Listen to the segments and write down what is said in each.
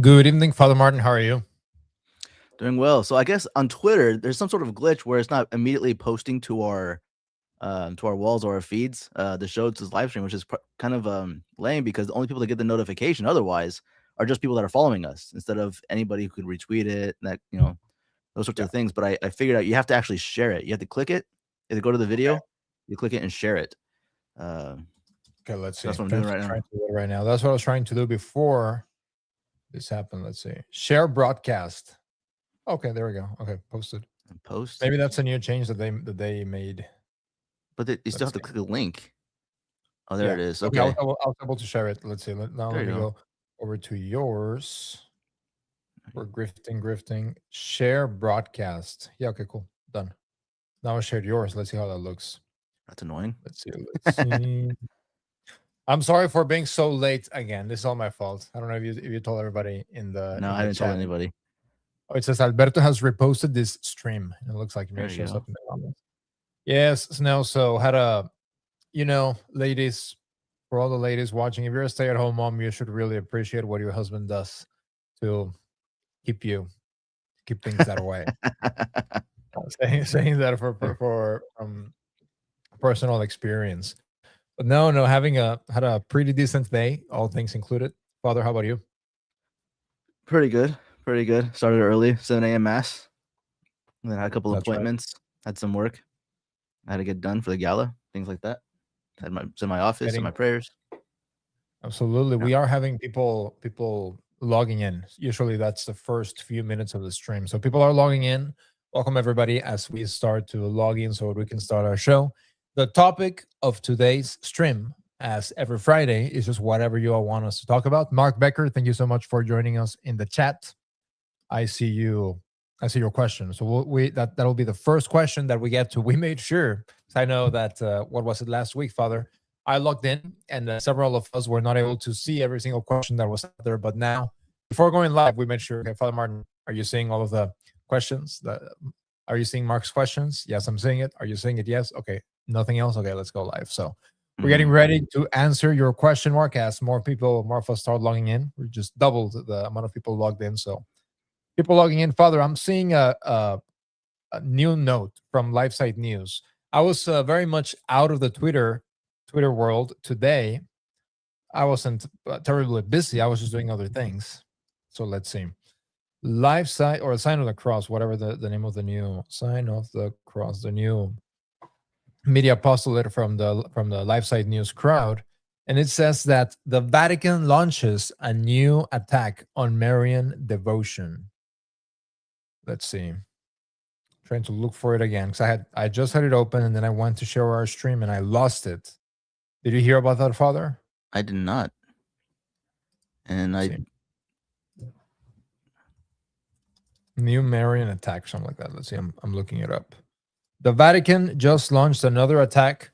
Good evening, Father Martin. How are you? Doing well. So I guess on Twitter, there's some sort of glitch where it's not immediately posting to our walls or our feeds the show to this live stream, which is kind of lame because the only people that get the notification otherwise are just people that are following us instead of anybody who could retweet it. That those sorts Yeah. of things. But I figured out you have to actually share it. You have to click it. You have to go to the Okay. video. You click it and share it. Uh, Okay, let's see. that's what I'm Trying doing to right trying now. to do it right now. That's what I was trying to do before this happened. Let's see. Share broadcast. Okay, there we go. Okay, posted. And post, Maybe that's a new change that they made. but you still Let's have to see. click the link. Oh, there Yeah. it is. Okay, I was, Okay, I was able to share it. Let's see. Now there let you me go. go over to yours. We're grifting. Share broadcast. Yeah. Okay. Cool. Done. Now I shared yours. Let's see how that looks. That's annoying. Let's see. Let's see. I'm sorry for being so late again. This is all my fault. I don't know if you told everybody in the No, in I the haven't told chat. anybody. Oh, it says Alberto has reposted this stream. It looks like There it you shows go. up in the comments. Yes, no. So had a ladies, for all the ladies watching, if you're a stay-at-home mom, you should really appreciate what your husband does to keep you keep things that way. Saying that for personal experience. But no, having had a pretty decent day, all things included. Father, how about you? Pretty good. Pretty good. Started early, 7 a.m. mass. And then had a couple That's right. appointments. Had some work I had to get done for the gala, things like that. It's in my office and Getting my prayers. Absolutely. Yeah. We are having people logging in. Usually that's the first few minutes of the stream. So people are logging in. Welcome everybody as we start to log in so we can start our show. The topic of today's stream, as every Friday, is just whatever you all want us to talk about. Mark Becker, thank you so much for joining us in the chat. I see you. I see your question. So that'll be the first question that we get to. We made sure. I know that what was it last week, Father? I logged in, and several of us were not able to see every single question that was out there. But now, before going live, we made sure. Okay, Father Martin, are you seeing all of the questions? Are you seeing Mark's questions? Yes, I'm seeing it. Are you seeing it? Yes. Okay. Nothing else. Okay, let's go live. So we're getting ready to answer your question, Mark. As more of us start logging in, we just doubled the amount of people logged in. So people logging in, Father, I'm seeing a new note from LifeSite News. I was very much out of the Twitter world today. I wasn't terribly busy. I was just doing other things. So let's see. LifeSite or Sign of the Cross, whatever the name of the new Sign of the Cross, the new media apostolate from the LifeSite News crowd. And it says that the Vatican launches a new attack on Marian devotion. Let's see. Trying to look for it again because I just had it open and then I went to share our stream and I lost it. Did you hear about that, Father? I did not. And New Marian attack, something like that. Let's see. I'm looking it up. The Vatican just launched another attack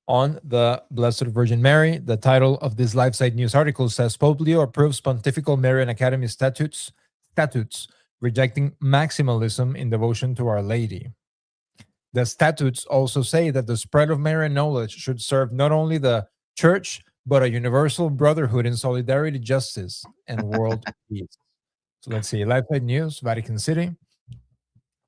on the Blessed Virgin Mary. The title of this LifeSite News article says Pope Leo approves Pontifical Marian Academy statutes rejecting maximalism in devotion to Our Lady. The statutes also say that the spread of Marian knowledge should serve not only the Church, but a universal brotherhood in solidarity, justice, and world peace. So let's see. LifeSite News, Vatican City.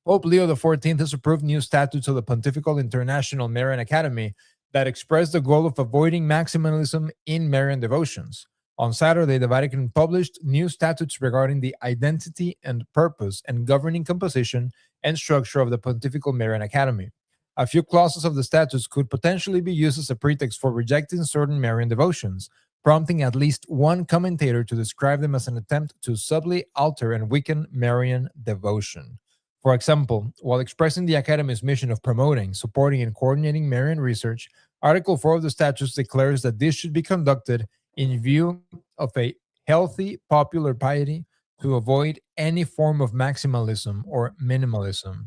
Pope Leo XIV has approved new statutes of the Pontifical International Marian Academy that express the goal of avoiding maximalism in Marian devotions. On Saturday, the Vatican published new statutes regarding the identity and purpose and governing composition and structure of the Pontifical Marian Academy. A few clauses of the statutes could potentially be used as a pretext for rejecting certain Marian devotions, prompting at least one commentator to describe them as an attempt to subtly alter and weaken Marian devotion. For example, while expressing the Academy's mission of promoting, supporting, and coordinating Marian research, Article 4 of the statutes declares that this should be conducted in view of a healthy popular piety to avoid any form of maximalism or minimalism.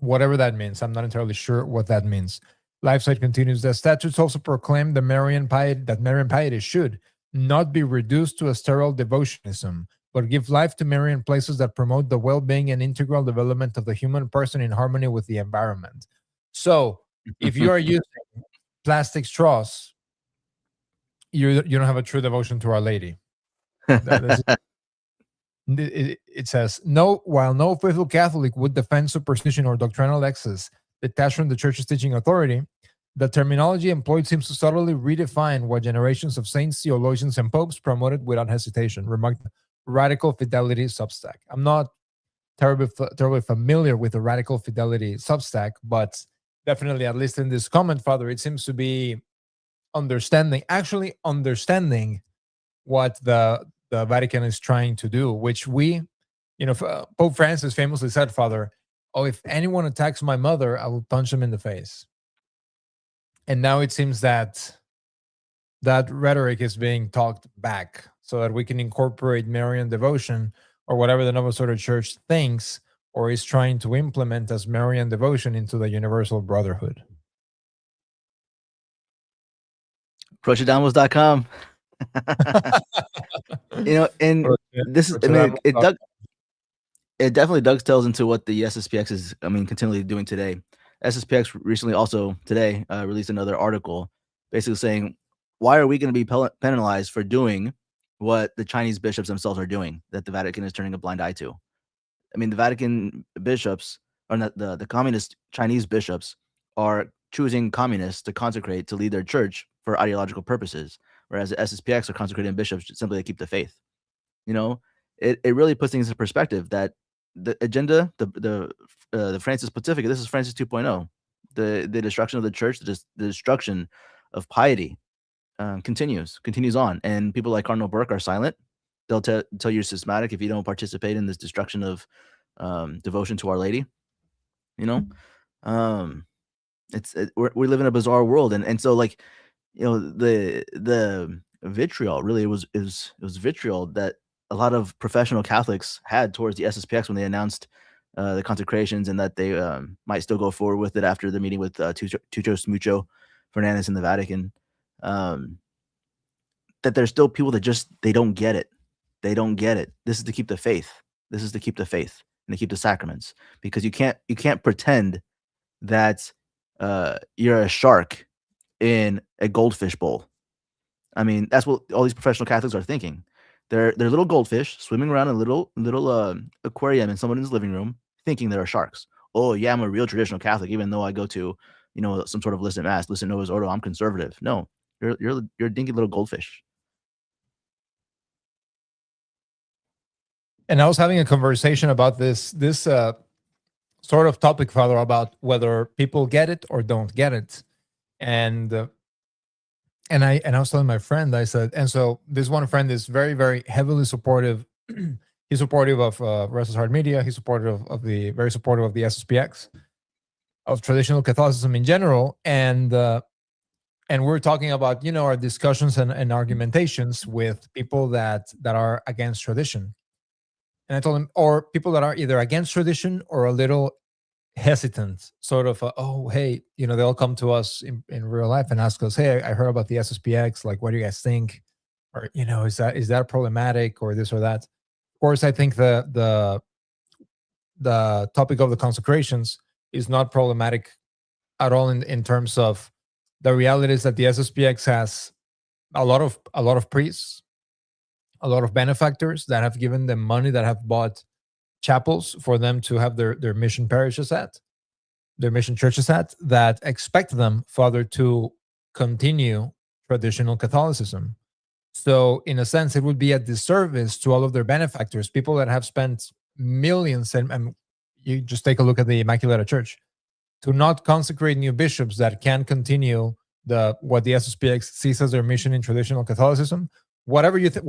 Whatever that means, I'm not entirely sure what that means. LifeSite continues, the statutes also proclaim that Marian piety should not be reduced to a sterile devotionism, but give life to Marian places that promote the well-being and integral development of the human person in harmony with the environment. So, if you are using plastic straws, you don't have a true devotion to Our Lady. It says, no, while no faithful Catholic would defend superstition or doctrinal excess detached from the Church's teaching authority, the terminology employed seems to subtly redefine what generations of saints, theologians, and popes promoted without hesitation, remarked Radical Fidelity Substack. I'm not terribly familiar with the Radical Fidelity Substack, but definitely, at least in this comment, Father, it seems to be understanding what the Vatican is trying to do, which Pope Francis famously said, Father, oh, if anyone attacks my mother, I will punch him in the face. And now it seems that that rhetoric is being talked back so that we can incorporate Marian devotion or whatever the Novus Ordo Church thinks or is trying to implement as Marian devotion into the universal brotherhood. Procedamus.com. And this is, it definitely dovetails into what the SSPX is, continually doing today. SSPX recently also today released another article basically saying, why are we going to be penalized for doing what the Chinese bishops themselves are doing that the Vatican is turning a blind eye to? The Vatican bishops, or not, the communist Chinese bishops are choosing communists to consecrate to lead their church for ideological purposes, whereas the SSPX are consecrating bishops simply to keep the faith. It really puts things in perspective that the agenda, the Francis Pontificate, this is Francis 2.0, the destruction of the church, the destruction of piety continues on, and people like Cardinal Burke are silent. They'll tell you're schismatic if you don't participate in this destruction of devotion to Our Lady. We live in a bizarre world, and so the vitriol really was vitriol that a lot of professional Catholics had towards the SSPX when they announced the consecrations and that they might still go forward with it after the meeting with Tucho Mucho Fernandez in the Vatican. That there's still people that they don't get it. They don't get it. This is to keep the faith. This is to keep the faith and to keep the sacraments, because you can't pretend that you're a shark in a goldfish bowl. That's what all these professional Catholics are thinking. They're little goldfish swimming around in a little aquarium in someone's living room, thinking they're sharks. Oh yeah, I'm a real traditional Catholic, even though I go to some sort of illicit mass, listen Novus Ordo. I'm conservative. No, you're a dinky little goldfish. And I was having a conversation about this sort of topic, Father, about whether people get it or don't get it, and I was telling my friend, I said, and so this one friend is very, very heavily supportive. He's supportive of Restless Heart Media. He's very supportive of the SSPX, of traditional Catholicism in general, and we're talking about our discussions and argumentations with people that are against tradition. And I told him, or people that are either against tradition or a little hesitant, sort of, oh, hey, they'll come to us in real life and ask us, hey, I heard about the SSPX. Like, what do you guys think? Or, is that problematic or this or that? Of course, I think the topic of the consecrations is not problematic at all in terms of the reality is that the SSPX has a lot of priests, a lot of benefactors that have given them money, that have bought chapels for them to have their mission parishes at, their mission churches at, that expect them, Father, to continue traditional Catholicism. So in a sense, it would be a disservice to all of their benefactors, people that have spent millions, and you just take a look at the Immaculata Church, to not consecrate new bishops that can continue what the SSPX sees as their mission in traditional Catholicism. Whatever you think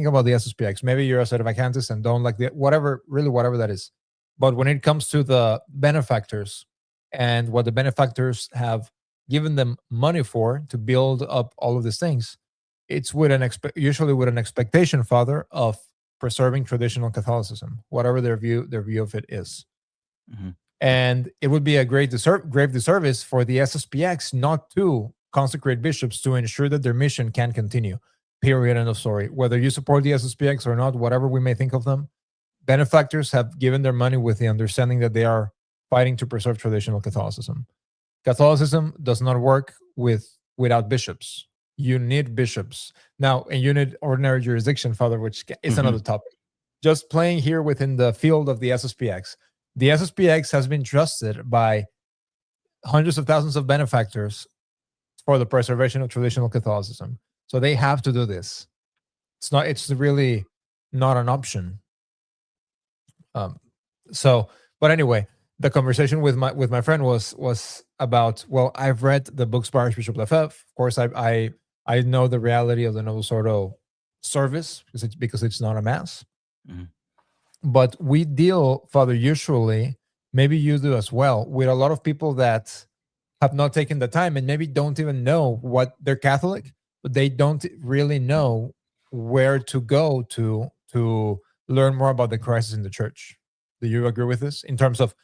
about the SSPX, maybe you're a sedevacantist and don't like whatever that is. But when it comes to the benefactors and what the benefactors have given them money for to build up all of these things, it's usually with an expectation, Father, of preserving traditional Catholicism, whatever their view of it is. Mm-hmm. And it would be a grave disservice for the SSPX not to consecrate bishops to ensure that their mission can continue. Period. End of story. Whether you support the SSPX or not, whatever we may think of them, benefactors have given their money with the understanding that they are fighting to preserve traditional Catholicism. Catholicism does not work without bishops. You need bishops. Now, in unit ordinary jurisdiction, Father, which is another Mhm. topic, just playing here within the field of the SSPX. The SSPX has been trusted by hundreds of thousands of benefactors for the preservation of traditional Catholicism. So they have to do this. It's really not an option. Um, but anyway, the conversation with my friend was about, well, I've read the books by Archbishop Lefebvre. Of course, I know the reality of the Novus Ordo service because it's not a mass. Mhm. But we deal, Father, usually, maybe you do as well, with a lot of people that have not taken the time and maybe don't even know what they're Catholic, but they don't really know where to go to learn more about the crisis in the church. Do you agree with this? In terms of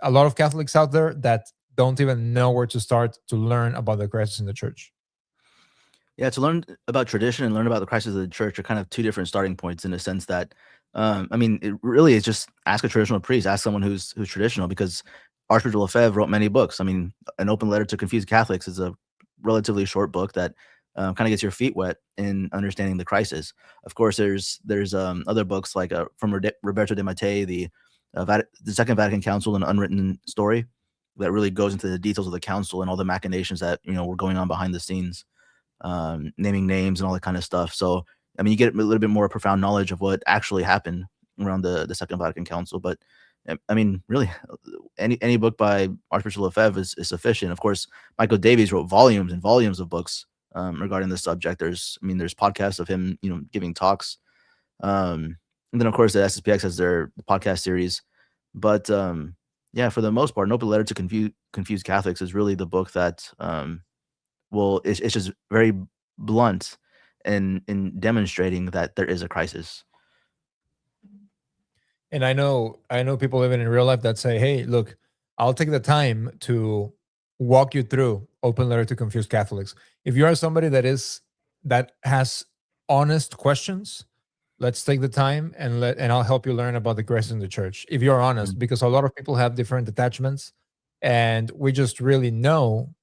a lot of Catholics out there that don't even know where to start to learn about the crisis in the church. Yeah, to learn about tradition and learn about the crisis of the church are kind of two different starting points in a sense that, I mean, it really is just ask a traditional priest, ask someone who's traditional, because Archbishop Lefebvre wrote many books. I mean, An Open Letter to Confused Catholics is a relatively short book that kind of gets your feet wet in understanding the crisis. Of course, there's other books like from Roberto de Mattei, the Second Vatican Council, an unwritten story, that really goes into the details of the council and all the machinations that were going on behind the scenes. Naming names and all that kind of stuff. So, I mean, you get a little bit more profound knowledge of what actually happened around the Second Vatican Council. But I mean, really, any book by Archbishop Lefebvre is sufficient. Of course, Michael Davies wrote volumes and volumes of books regarding this subject. There's podcasts of him, giving talks. And then, of course, the SSPX has their podcast series. But yeah, for the most part, An Open Letter to Confused Catholics is really the book that well, it's just very blunt in demonstrating that there is a crisis. And I know people living in real life that say, "Hey, look, I'll take the time to walk you through Open Letter to Confused Catholics." If you are somebody that has honest questions, let's take the time and I'll help you learn about the crisis in the church. If you're honest, Mhm. because a lot of people have different attachments, and we just really know,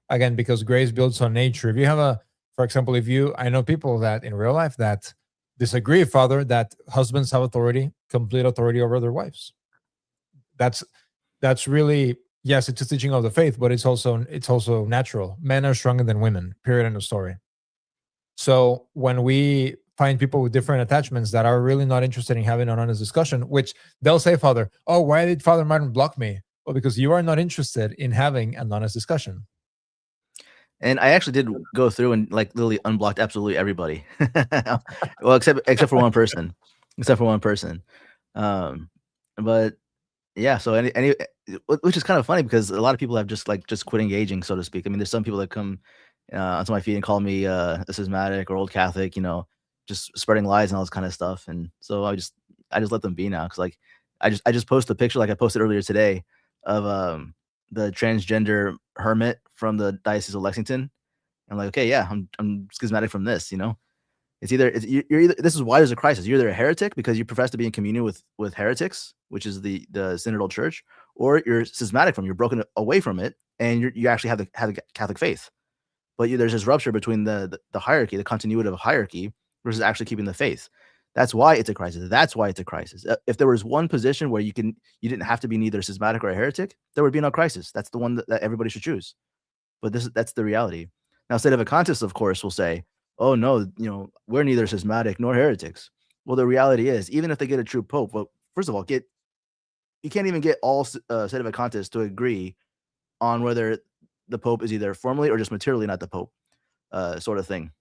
again, because grace builds on nature. If you have for example, I know people that in real life that disagree, Father, that husbands have complete authority over their wives. That's really, yes, it's a teaching of the faith, but it's also natural. Men are stronger than women. Period. End of story. So when we find people with different attachments that are really not interested in having an honest discussion, which they'll say, Father, oh, why did Father Martin block me? Well, because you are not interested in having an honest discussion. And I actually did go through and like literally unblocked absolutely everybody. Well, except for one person. Except for one person. But yeah, so which is kind of funny because a lot of people have just quit engaging, so to speak. I mean, there's some people that come onto my feed and call me a schismatic or old Catholic, just spreading lies and all this kind of stuff. And so I just let them be now, because like I just post a picture like I posted earlier today of the transgender hermit from the Diocese of Lexington. I'm like, okay, yeah, I'm schismatic from this. You're either, this is why there's a crisis. You're either a heretic because you profess to be in communion with heretics, which is the synodal church, or you're schismatic you're broken away from it, and you actually have the Catholic faith. But there's this rupture between the hierarchy, the continuity of hierarchy, versus actually keeping the faith. That's why it's a crisis. That's why it's a crisis. If there was one position where you didn't have to be neither schismatic or a heretic, there would be no crisis. That's the one that everybody should choose. But that's the reality. Now, Sedevacantists, of course, will say, "Oh no, we're neither schismatic nor heretics." Well, the reality is, even if they get a true pope, well, first of all, you can't even get all Sedevacantists to agree on whether the pope is either formally or just materially not the pope, sort of thing.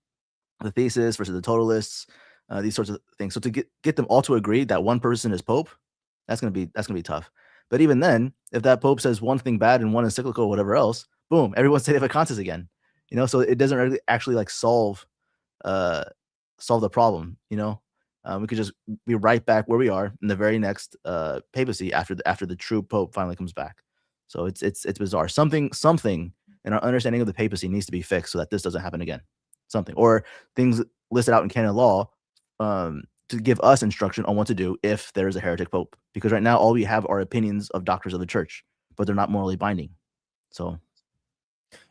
The thesis versus the totalists, these sorts of things. So to get them all to agree that one person is pope, that's gonna be tough. But even then, if that pope says one thing bad and one encyclical, whatever else, boom, everyone's Sedevacantists again. So it doesn't really actually solve the problem. We could just be right back where we are in the very next papacy after the true pope finally comes back. So it's bizarre. Something in our understanding of the papacy needs to be fixed so that this doesn't happen again. Something, or things listed out in canon law to give us instruction on what to do if there is a heretic pope. Because right now all we have are opinions of doctors of the church, but they're not morally binding. So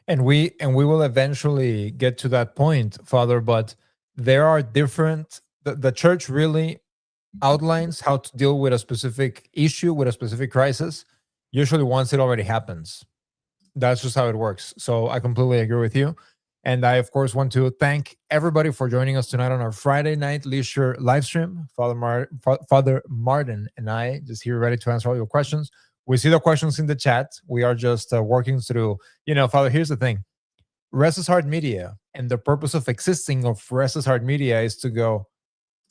And we will eventually get to that point, Father, but there are different. The church really outlines how to deal with a specific issue, with a specific crisis, usually once it already happens. That's just how it works. So I completely agree with you. And I, of course, want to thank everybody for joining us tonight on our Friday night leisure live stream. Father Martin and I just here ready to answer all your questions. We see the questions in the chat. We are just working through, Father, here's the thing. Restless Heart Media and the purpose of existing of Restless Heart Media is to go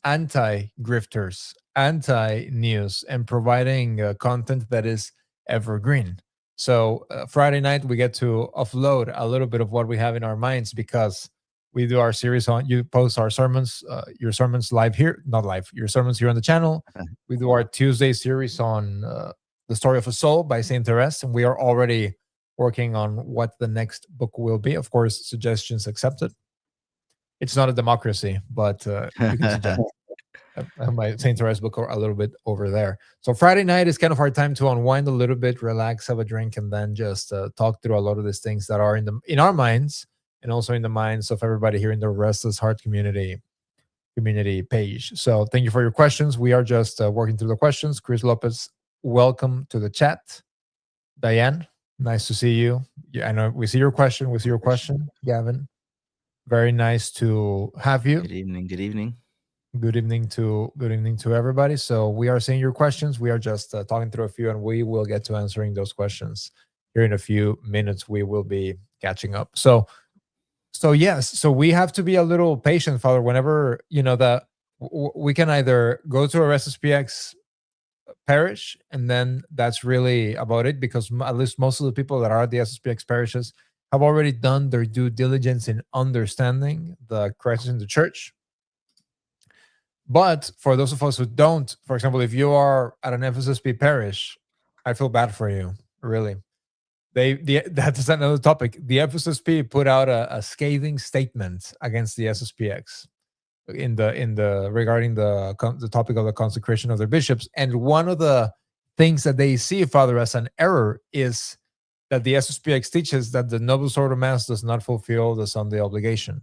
anti-grifters, anti-news, and providing content that is evergreen. So Friday night, we get to offload a little bit of what we have in our minds because we do our series on, you post our sermons, your sermons live here, not live, your sermons here on the channel. We do our Tuesday series on The Story of a Soul by St. Therese, and we are already working on what the next book will be. Of course, suggestions accepted. It's not a democracy, but you can suggest. My St. Therese book a little bit over there. So Friday night is kind of our time to unwind a little bit, relax, have a drink, and then just talk through a lot of these things that are in our minds and also in the minds of everybody here in the Restless Heart community page. So thank you for your questions. We are just working through the questions. Chris Lopez, welcome to the chat. Diane, nice to see you. Yeah, I know we see your question. Gavin, very nice to have you. Good evening. Good evening. Good evening to everybody. So we are seeing your questions. We are just talking through a few, and we will get to answering those questions here in a few minutes. We will be catching up. So yes. So we have to be a little patient, Father. Whenever that we can either go to a RSSPX parish, and then that's really about it, because at least most of the people that are at the SSPX parishes have already done their due diligence in understanding the crisis in the church. But for those of us who don't, for example, if you are at an FSSP parish, I feel bad for you, really. That's another topic. The FSSP put out a scathing statement against the SSPX regarding the topic of the consecration of their bishops. And one of the things that they see, Father, as an error is that the SSPX teaches that the Novus Ordo Mass does not fulfill the Sunday obligation.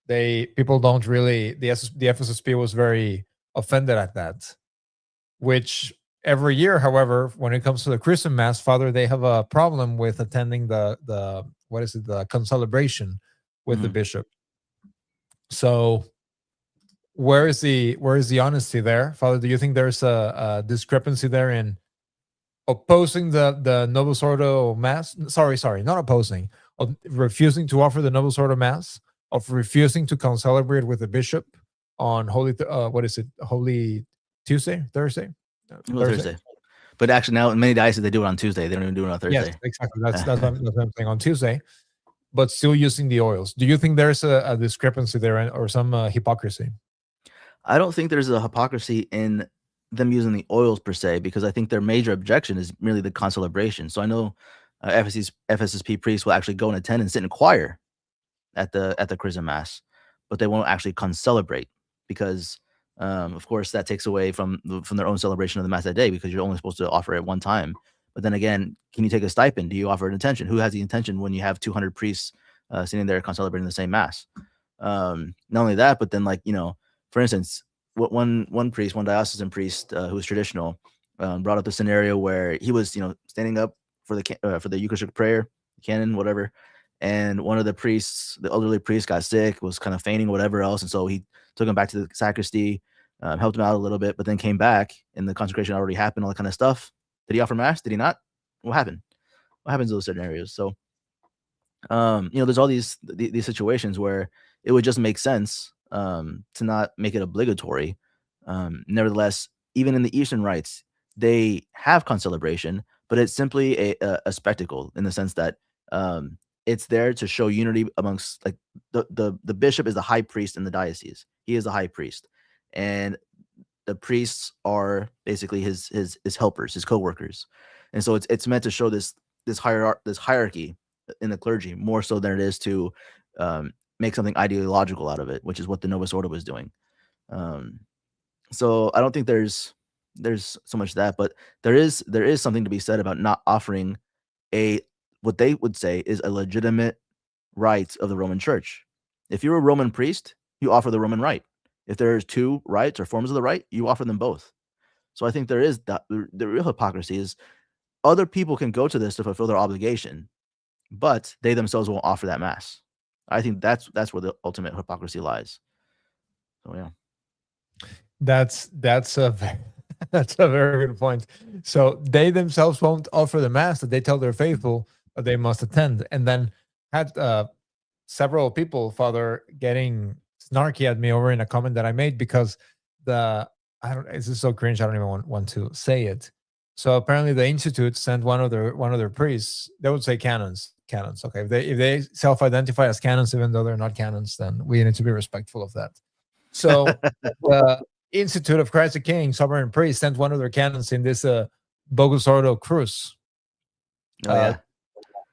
People don't really, the FSSP was very offended at that, which every year, however, when it comes to the Christian Mass, Father, they have a problem with attending the concelebration with the bishop. So where is the honesty there, Father? Do you think there's a discrepancy there in opposing the Novus Ordo Mass? Sorry, not opposing, of refusing to offer the Novus Ordo Mass, of refusing to concelebrate with the bishop on Holy Tuesday, Thursday? Thursday. But actually now in many dioceses they do it on Tuesday. They don't even do it on Thursday. Yes, exactly. That's what I'm saying, on Tuesday, but still using the oils. Do you think there's a discrepancy there, or some hypocrisy? I don't think there's a hypocrisy in them using the oils per se, because I think their major objection is merely the concelebration. So I know FSSP priests will actually go and attend and sit in choir at the Chrism Mass, but they won't actually concelebrate, because of course that takes away from their own celebration of the Mass that day, because you're only supposed to offer it one time. But then again, can you take a stipend? Do you offer an intention? Who has the intention when you have 200 priests sitting there concelebrating the same Mass? Not only that, but then, like, for instance, one priest, one diocesan priest who was traditional, brought up the scenario where he was, standing up for the Eucharistic prayer, canon, whatever, and one of the priests, the elderly priest, got sick, was kind of fainting, whatever else, and so he took him back to the sacristy, helped him out a little bit, but then came back, and the consecration already happened, all that kind of stuff. Did he offer Mass? Did he not? What happened? What happens in those scenarios? So, there's all these situations where it would just make sense to not make it obligatory. Nevertheless, even in the Eastern rites, they have concelebration, but it's simply a spectacle, in the sense that it's there to show unity amongst, like, the bishop is the high priest in the diocese. He is the high priest, and the priests are basically his helpers, his co-workers. And so it's meant to show this hierarchy in the clergy, more so than it is to make something ideological out of it, which is what the Novus Ordo was doing. So I don't think there's so much that, but there is something to be said about not offering what they would say is a legitimate rite of the Roman Church. If you're a Roman priest, you offer the Roman rite. If there's two rites or forms of the rite, you offer them both. So I think there is the real hypocrisy is other people can go to this to fulfill their obligation, but they themselves won't offer that mass. I think that's where the ultimate hypocrisy lies. So yeah, That's that's a very good point. So they themselves won't offer the mass that they tell their faithful that they must attend, and then had several people, Father, getting snarky at me over in a comment that I made because I don't. This is so cringe. I don't even want to say it. So apparently, the institute sent one of their priests. They would say canons. Canons. Okay, if they self-identify as canons, even though they're not canons, then we need to be respectful of that. So the Institute of Christ the King, Sovereign Priest, sent one of their canons in this bogus ordo cruise.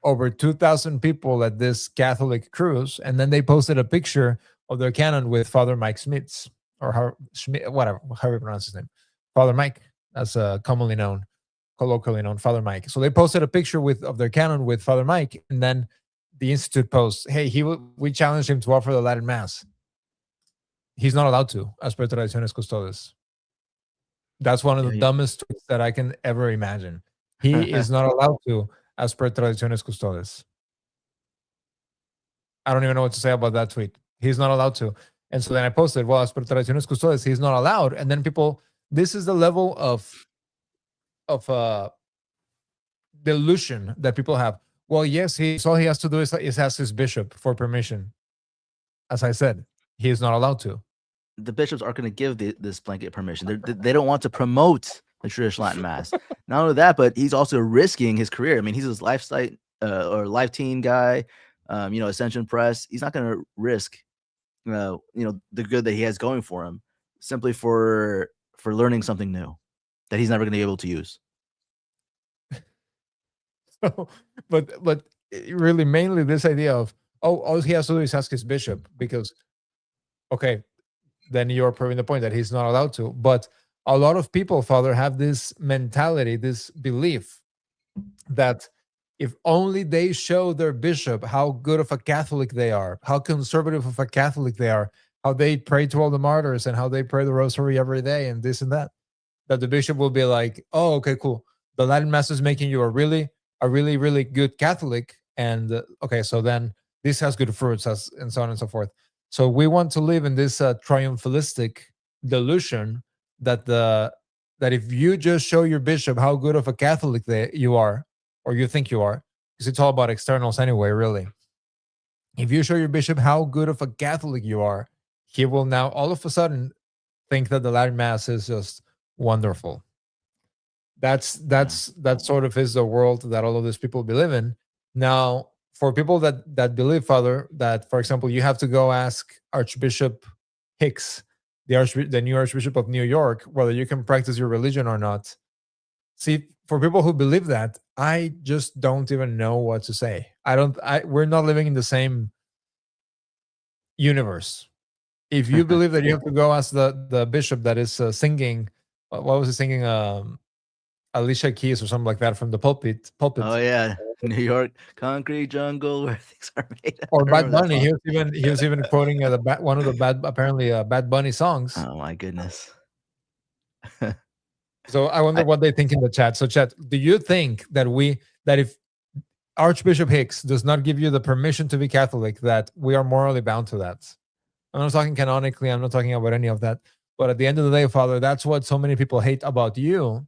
Over 2,000 people at this Catholic cruise, and then they posted a picture of their canon with Father Mike Schmitz, or whatever, how you pronounce his name, Father Mike, as commonly known, colloquially known, Father Mike. So they posted a picture of their canon with Father Mike, and then the Institute posts, "Hey, we challenged him to offer the Latin Mass. He's not allowed to, as per Traditiones Custodes." That's one of the dumbest tweets that I can ever imagine. He is not allowed to, as per Traditiones Custodes. I don't even know what to say about that tweet. He's not allowed to. And so then I posted, well, as per Traditiones Custodes, he's not allowed. And then people, this is the level of delusion that people have. Well, yes, all he has to do is ask his bishop for permission. As I said, he is not allowed to. The bishops aren't going to give this blanket permission. They don't want to promote the traditional Latin Mass. Not only that, but he's also risking his career. I mean, he's a lifestyle or life teen guy, Ascension Press. He's not going to risk, the good that he has going for him simply for learning something new that he's never going to be able to use. So, but really, mainly this idea of, all he has to do is ask his bishop, because, okay, then you're proving the point that he's not allowed to. But a lot of people, Father, have this mentality, this belief that if only they show their bishop how good of a Catholic they are, how conservative of a Catholic they are, how they pray to all the martyrs and how they pray the rosary every day and this and that the bishop will be like, oh, okay, cool. The Latin Mass is making you a really, really good Catholic. And okay, so then this has good fruits, and so on and so forth. So we want to live in this triumphalistic delusion that if you just show your bishop how good of a Catholic you are, or you think you are, because it's all about externals anyway, really. If you show your bishop how good of a Catholic you are, he will now all of a sudden think that the Latin Mass is just wonderful. That sort of is the world that all of these people live in. Now, for people that believe, Father, that, for example, you have to go ask Archbishop Hicks, the new Archbishop of New York, whether you can practice your religion or not. See, for people who believe that, I just don't even know what to say. We're not living in the same universe. If you believe that you have to go ask the bishop that is singing, what was he singing? Alicia Keys or something like that from the pulpit. Oh yeah, New York, concrete jungle where things are made. Or Bad Bunny. He was even quoting one of the Bad Bunny songs. Oh my goodness. So I wonder what they think in the chat. So chat, do you think that if Archbishop Hicks does not give you the permission to be Catholic, that we are morally bound to that? I'm not talking canonically. I'm not talking about any of that. But at the end of the day, Father, that's what so many people hate about you,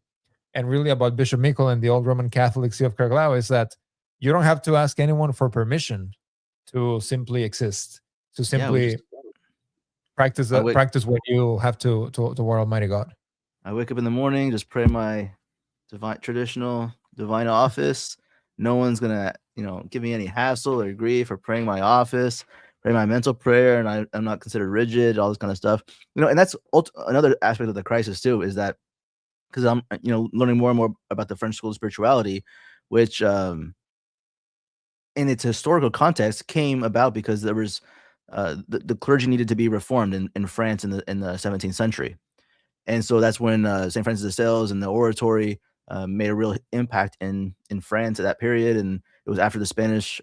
and really about Bishop Mikkel and the old Roman Catholic See of Caer-Glow, is that you don't have to ask anyone for permission to simply exist, to simply practice what you have to Almighty God. I wake up in the morning, just pray my traditional divine office. No one's gonna, give me any hassle or grief for praying my office, pray my mental prayer, and I'm not considered rigid, all this kind of stuff. And that's another aspect of the crisis too, is that because I'm, learning more and more about the French school of spirituality, which in its historical context came about because there was the clergy needed to be reformed in France in the 17th century. And so that's when St. Francis de Sales and the oratory made a real impact in France at that period. And it was after the Spanish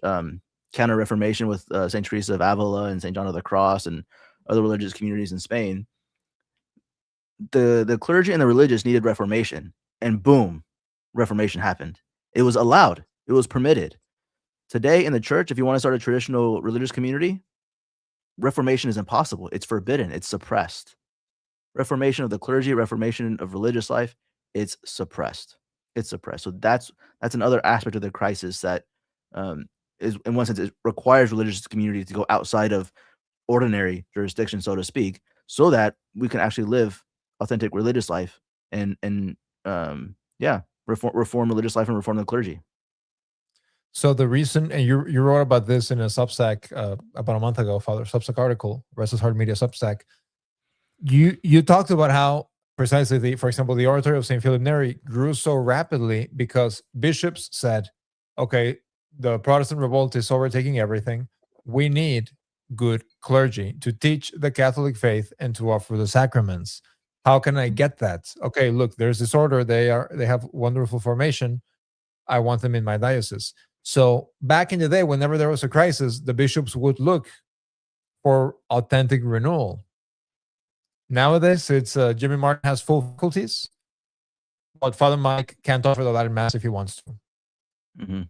Counter-Reformation with St. Teresa of Avila and St. John of the Cross and other religious communities in Spain, the clergy and the religious needed reformation, and boom, reformation happened. It was allowed. It was permitted. Today in the church, if you want to start a traditional religious community, reformation is impossible. It's forbidden. It's suppressed. Reformation of the clergy, reformation of religious life, it's suppressed. It's suppressed. So that's another aspect of the crisis that is, in one sense, it requires religious community to go outside of ordinary jurisdiction, so to speak, so that we can actually live authentic religious life and reform religious life and reform the clergy. So the reason, and you wrote about this in a Substack about a month ago, Father, Substack article, Restless Heart Media Substack. You talked about how precisely, for example, the oratory of St. Philip Neri grew so rapidly because bishops said, okay, the Protestant revolt is overtaking everything. We need good clergy to teach the Catholic faith and to offer the sacraments. How can I get that? Okay, look, there's this order. They have wonderful formation. I want them in my diocese. So back in the day, whenever there was a crisis, the bishops would look for authentic renewal. Nowadays, it's Jimmy Martin has full faculties, but Father Mike can't offer the Latin Mass if he wants to. Mm-hmm.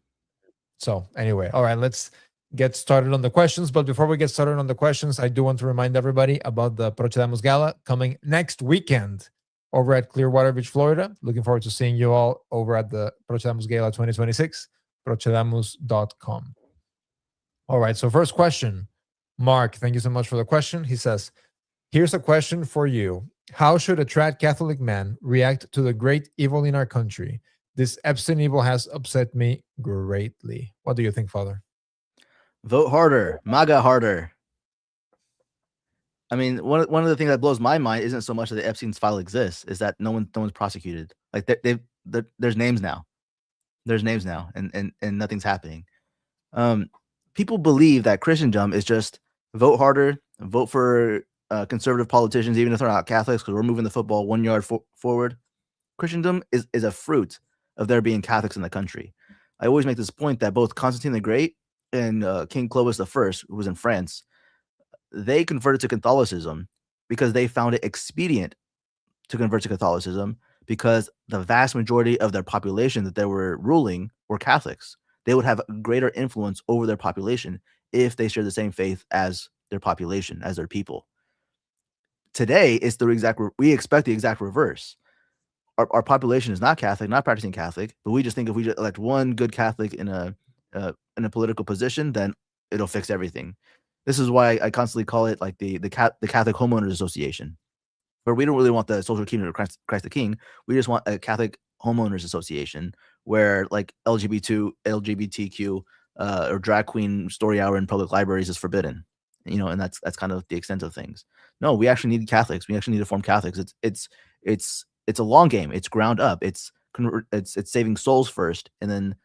So anyway, all right, let's get started on the questions. But before we get started on the questions, I do want to remind everybody about the Procedamus Gala coming next weekend over at Clearwater Beach, Florida. Looking forward to seeing you all over at the Procedamus Gala 2026, procedamus.com. All right, so first question. Mark, thank you so much for the question. He says, here's a question for you. How should a trad Catholic man react to the great evil in our country? This Epstein evil has upset me greatly. What do you think, Father? Vote harder. MAGA harder. I mean, one of the things that blows my mind isn't so much that the Epstein's file exists, is that no one's prosecuted. Like there's names now. There's names now, and nothing's happening. People believe that Christendom is just vote harder, vote for conservative politicians, even if they're not Catholics, because we're moving the football 1 yard forward. Christendom is a fruit of there being Catholics in the country. I always make this point that both Constantine the Great and King Clovis I, who was in France, they converted to Catholicism because they found it expedient to convert to Catholicism because the vast majority of their population that they were ruling were Catholics. They would have greater influence over their population if they shared the same faith as their population, as their people. Today, it's we expect the exact reverse. Our population is not Catholic, not practicing Catholic, but we just think if we elect one good Catholic in a political position, then it'll fix everything. This is why I constantly call it like the Catholic Homeowners Association, where we don't really want the social kingdom of Christ the King. We just want a Catholic Homeowners Association where like LGBTQ or drag queen story hour in public libraries is forbidden. And that's kind of the extent of things. No, we actually need Catholics. We actually need to form Catholics. It's a long game. It's ground up. It's saving souls first, and then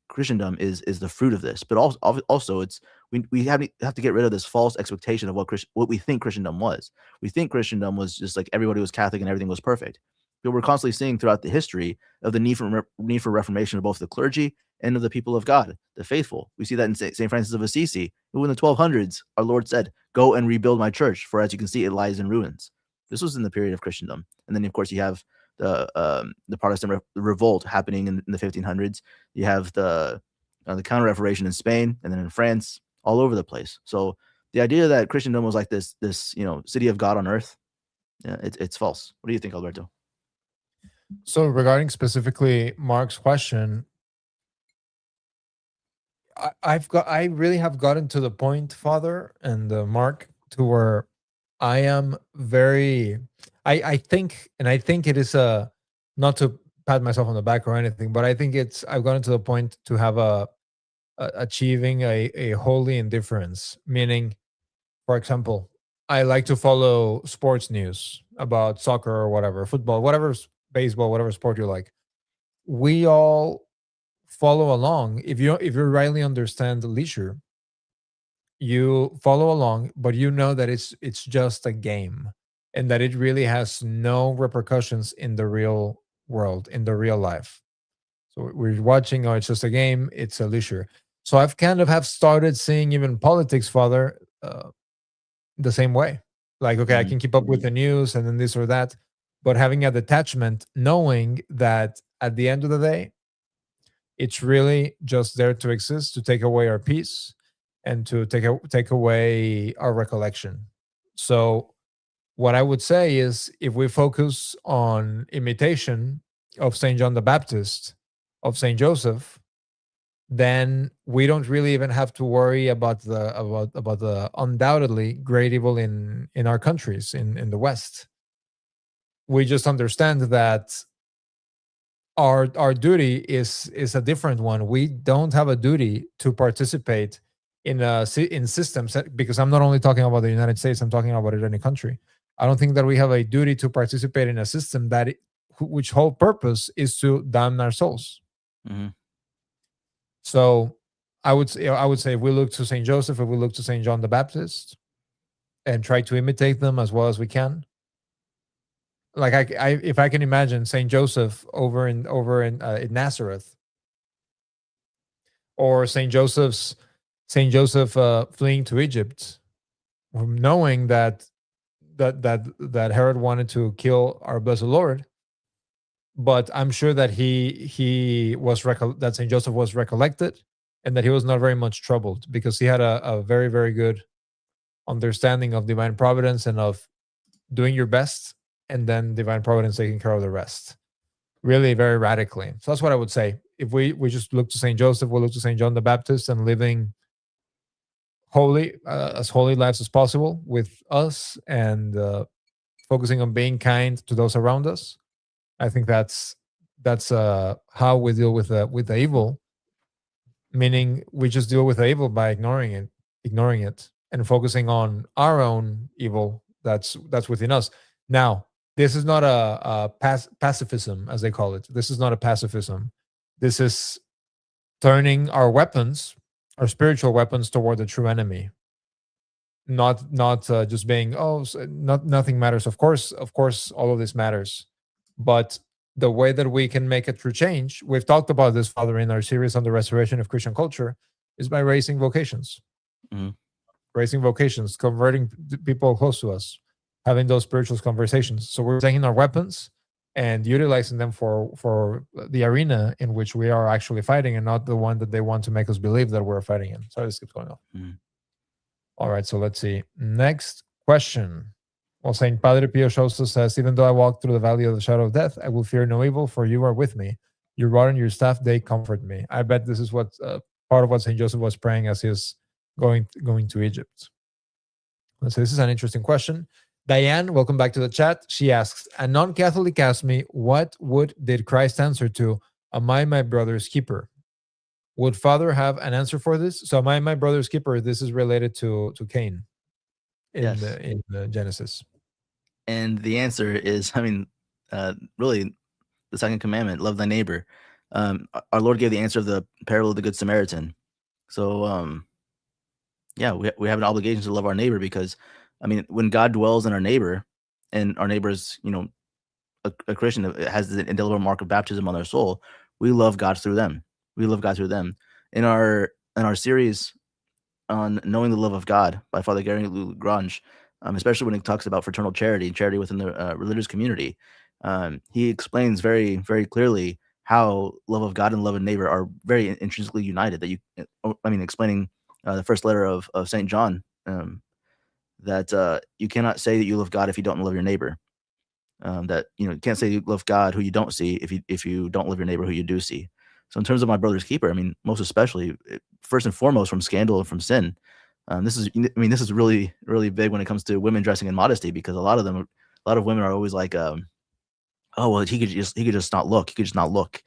Christendom is the fruit of this. But also it's we have to get rid of this false expectation of what we think Christendom was. We think Christendom was just like everybody was Catholic and everything was perfect. But we're constantly seeing throughout the history of the need for reformation of both the clergy and of the people of God, the faithful. We see that in St. Francis of Assisi, who in the 1200s, our Lord said, "Go and rebuild my church, for as you can see, it lies in ruins." This was in the period of Christendom. And then, of course, you have the Protestant revolt happening in the 1500s. You have the Counter-Reformation in Spain, and then in France, all over the place. So the idea that Christendom was like this city of God on earth, it's false. What do you think, Alberto? So regarding specifically Mark's question, I really have gotten to the point, Father, and Mark, to where I am very, I think it is not to pat myself on the back or anything, but I think I've gotten to the point to have achieving a holy indifference, meaning, for example, I like to follow sports news about soccer or whatever, football, whatever, baseball, whatever sport you like. We all follow along. If you rightly understand leisure, you follow along, but you know that it's just a game and that it really has no repercussions in the real world, in the real life. So we're watching, oh, it's just a game, it's a leisure. So I've kind of have started seeing even politics, Father, the same way. Like, okay, I Mhm. can keep up with the news and then this or that, but having a detachment, knowing that at the end of the day, it's really just there to exist, to take away our peace and to take away our recollection. So what I would say is, if we focus on imitation of Saint John the Baptist, of Saint Joseph, then we don't really even have to worry about the undoubtedly great evil in our countries in the West. We just understand that our duty is a different one. We don't have a duty to participate in systems, because I'm not only talking about the United States, I'm talking about it in any country. I don't think that we have a duty to participate in a system which whole purpose is to damn our souls. Mhm. So I would say, if we look to Saint Joseph, if we look to Saint John the Baptist, and try to imitate them as well as we can. Like, if I can imagine Saint Joseph in Nazareth, or Saint Joseph fleeing to Egypt, knowing that Herod wanted to kill our blessed Lord, but I'm sure that that Saint Joseph was recollected, and that he was not very much troubled, because he had a very, very good understanding of divine providence, and of doing your best, and then divine providence taking care of the rest. Really, very radically. So that's what I would say. If we just look to Saint Joseph, we look to Saint John the Baptist, and living as holy lives as possible with us, and focusing on being kind to those around us. I think that's how we deal with the evil. Meaning, we just deal with the evil by ignoring it, and focusing on our own evil that's within us. Now, this is not a pacifism, as they call it. This is not a pacifism. This is turning our weapons, our spiritual weapons, toward the true enemy. Not just being, nothing matters. Of course, all of this matters, but the way that we can make a true change, we've talked about this, Father, in our series on the restoration of Christian culture, is by raising vocations. Mhm. Raising vocations, converting people close to us, having those spiritual conversations. So we're taking our weapons and utilizing them for the arena in which we are actually fighting, and not the one that they want to make us believe that we're fighting in. Sorry, this keeps going off. Mhm. All right, so let's see. Next question. Well, Saint Padre Pio shows us, says, even though I walk through the valley of the shadow of death, I will fear no evil, for you are with me. Your rod and your staff, they comfort me. I bet this is what part of what Saint Joseph was praying as he was going to Egypt. So this is an interesting question. Diane, welcome back to the chat. She asks, a non-Catholic asked me, what did Christ answer to, am I my brother's keeper? Would Father have an answer for this? So, am I my brother's keeper? This is related to Cain in Yes. Genesis. And the answer is, really, the second commandment: love thy neighbor. Our Lord gave the answer of the parable of the Good Samaritan. So, yeah, we have an obligation to love our neighbor, because, when God dwells in our neighbor, and our neighbor is, a Christian that has the indelible mark of baptism on their soul, we love God through them. We love God through them. In our series on knowing the love of God by Father Gary Lagrange, especially when he talks about fraternal charity within the religious community, he explains very, very clearly how love of God and love of neighbor are very intrinsically united. Explaining the first letter of St. John, that you cannot say that you love God if you don't love your neighbor. That you can't say you love God who you don't see if you don't love your neighbor who you do see. So in terms of my brother's keeper, most especially, first and foremost, from scandal and from sin. This is really, really big when it comes to women dressing in modesty, because a lot of women are always like, oh well, he could just not look. He could just not look.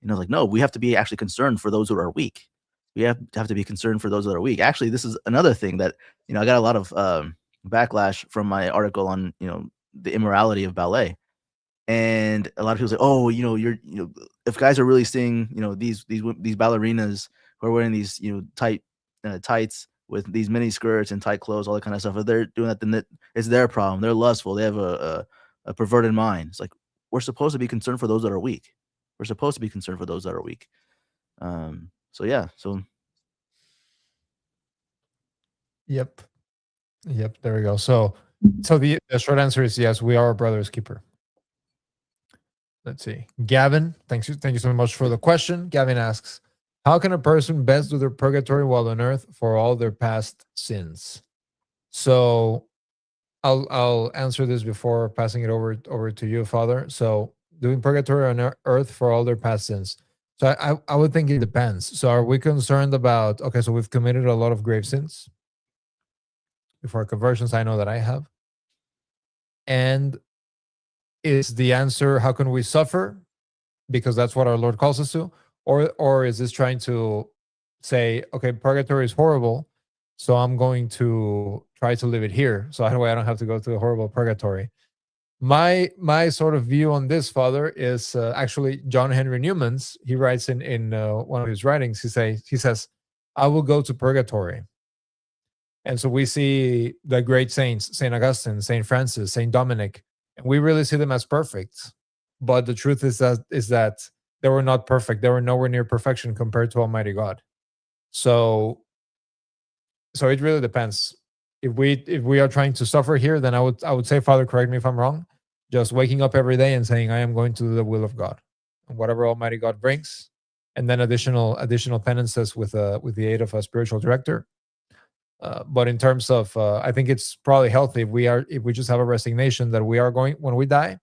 Like, no, we have to be actually concerned for those who are weak. We have to be concerned for those that are weak. Actually, this is another thing that I got a lot of backlash from my article on the immorality of ballet. And a lot of people say, "Oh, if guys are really seeing, these ballerinas who are wearing these, tight tights with these mini skirts and tight clothes, all that kind of stuff, if they're doing that, then it's their problem. They're lustful. They have a perverted mind." It's like, we're supposed to be concerned for those that are weak. We're supposed to be concerned for those that are weak. So yeah, so Yep. Yep. There we go. So the short answer is yes, we are a brother's keeper. Let's see. Gavin, thank you so much for the question. Gavin asks, how can a person best do their purgatory while on earth for all their past sins? So I'll answer this before passing it over to you, Father. So doing purgatory on earth for all their past sins. So I would think it depends. So are we concerned about, okay, so we've committed a lot of grave sins before conversions? I know that I have. And is the answer, how can we suffer? Because that's what our Lord calls us to. Or is this trying to say, okay, purgatory is horrible, so I'm going to try to live it here, so that way I don't have to go to a horrible purgatory. My sort of view on this, Father, is actually John Henry Newman's. He writes in one of his writings. He says, "I will go to purgatory." And so we see the great saints, Saint Augustine, Saint Francis, Saint Dominic, and we really see them as perfect. But the truth is that they were not perfect. They were nowhere near perfection compared to Almighty God. So it really depends. If we are trying to suffer here, then I would say, Father, correct me if I'm wrong. Just waking up every day and saying, I am going to do the will of God, and whatever Almighty God brings, and then additional penances with the aid of a spiritual director. But in terms of, I think it's probably healthy if we just have a resignation that we are going, when we die,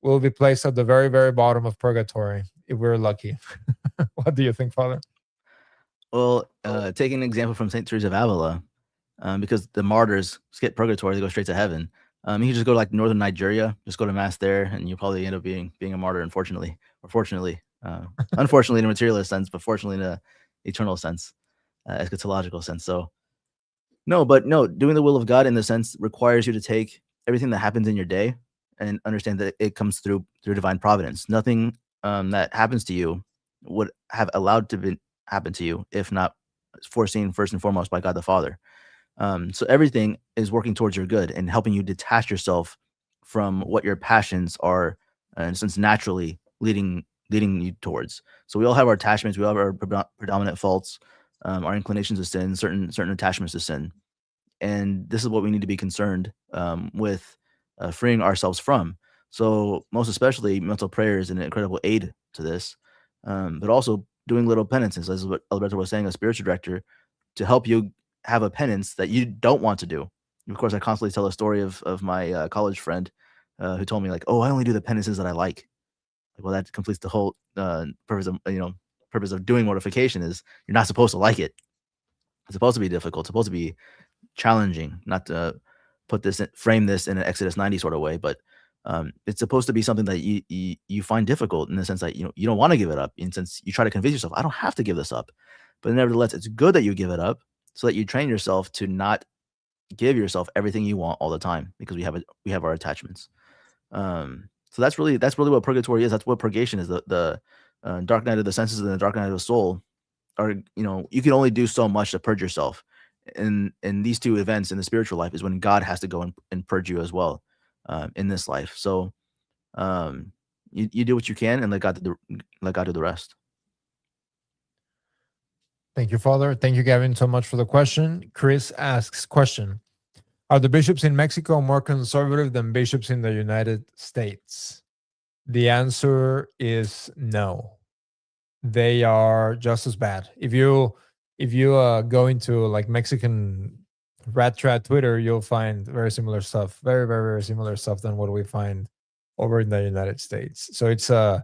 we'll be placed at the very, very bottom of purgatory if we're lucky. What do you think, Father? Well, taking an example from St. Teresa of Avila, because the martyrs skip purgatory, they go straight to heaven. You can just go to like northern Nigeria, just go to mass there, and you'll probably end up being a martyr, unfortunately, or fortunately. Unfortunately in a materialist sense, but fortunately in a eternal sense, eschatological sense. So no, doing the will of God in the sense requires you to take everything that happens in your day and understand that it comes through divine providence. Nothing that happens to you would have allowed to happen to you if not foreseen first and foremost by God the Father. So everything is working towards your good and helping you detach yourself from what your passions are, in a sense, naturally leading you towards. So we all have our attachments, we all have our predominant faults, our inclinations to sin, certain attachments to sin, and this is what we need to be concerned with freeing ourselves from. So most especially, mental prayer is an incredible aid to this, but also doing little penances, as what Alberto was saying, a spiritual director, to help you have a penance that you don't want to do. Of course, I constantly tell a story of my college friend who told me like, "Oh, I only do the penances that I like." Well, that completes the whole purpose of doing mortification is you're not supposed to like it. It's supposed to be difficult. It's supposed to be challenging. Not to frame this in an Exodus 90 sort of way, but it's supposed to be something that you find difficult in the sense that you don't want to give it up. In sense, you try to convince yourself, I don't have to give this up, but nevertheless, it's good that you give it up so that you train yourself to not give yourself everything you want all the time, because we have our attachments. So that's really what purgatory is. That's what purgation is. The dark night of the senses and the dark night of the soul are, you can only do so much to purge yourself. And these two events in the spiritual life is when God has to go and purge you as well, in this life. So you do what you can and let God do the rest. Thank you, Father. Thank you, Gavin, so much for the question. Chris asks, question, are the bishops in Mexico more conservative than bishops in the United States? The answer is no. They are just as bad. If you go into like Mexican rat trad Twitter, you'll find very similar stuff, very, very, very similar stuff than what we find over in the United States. So it's a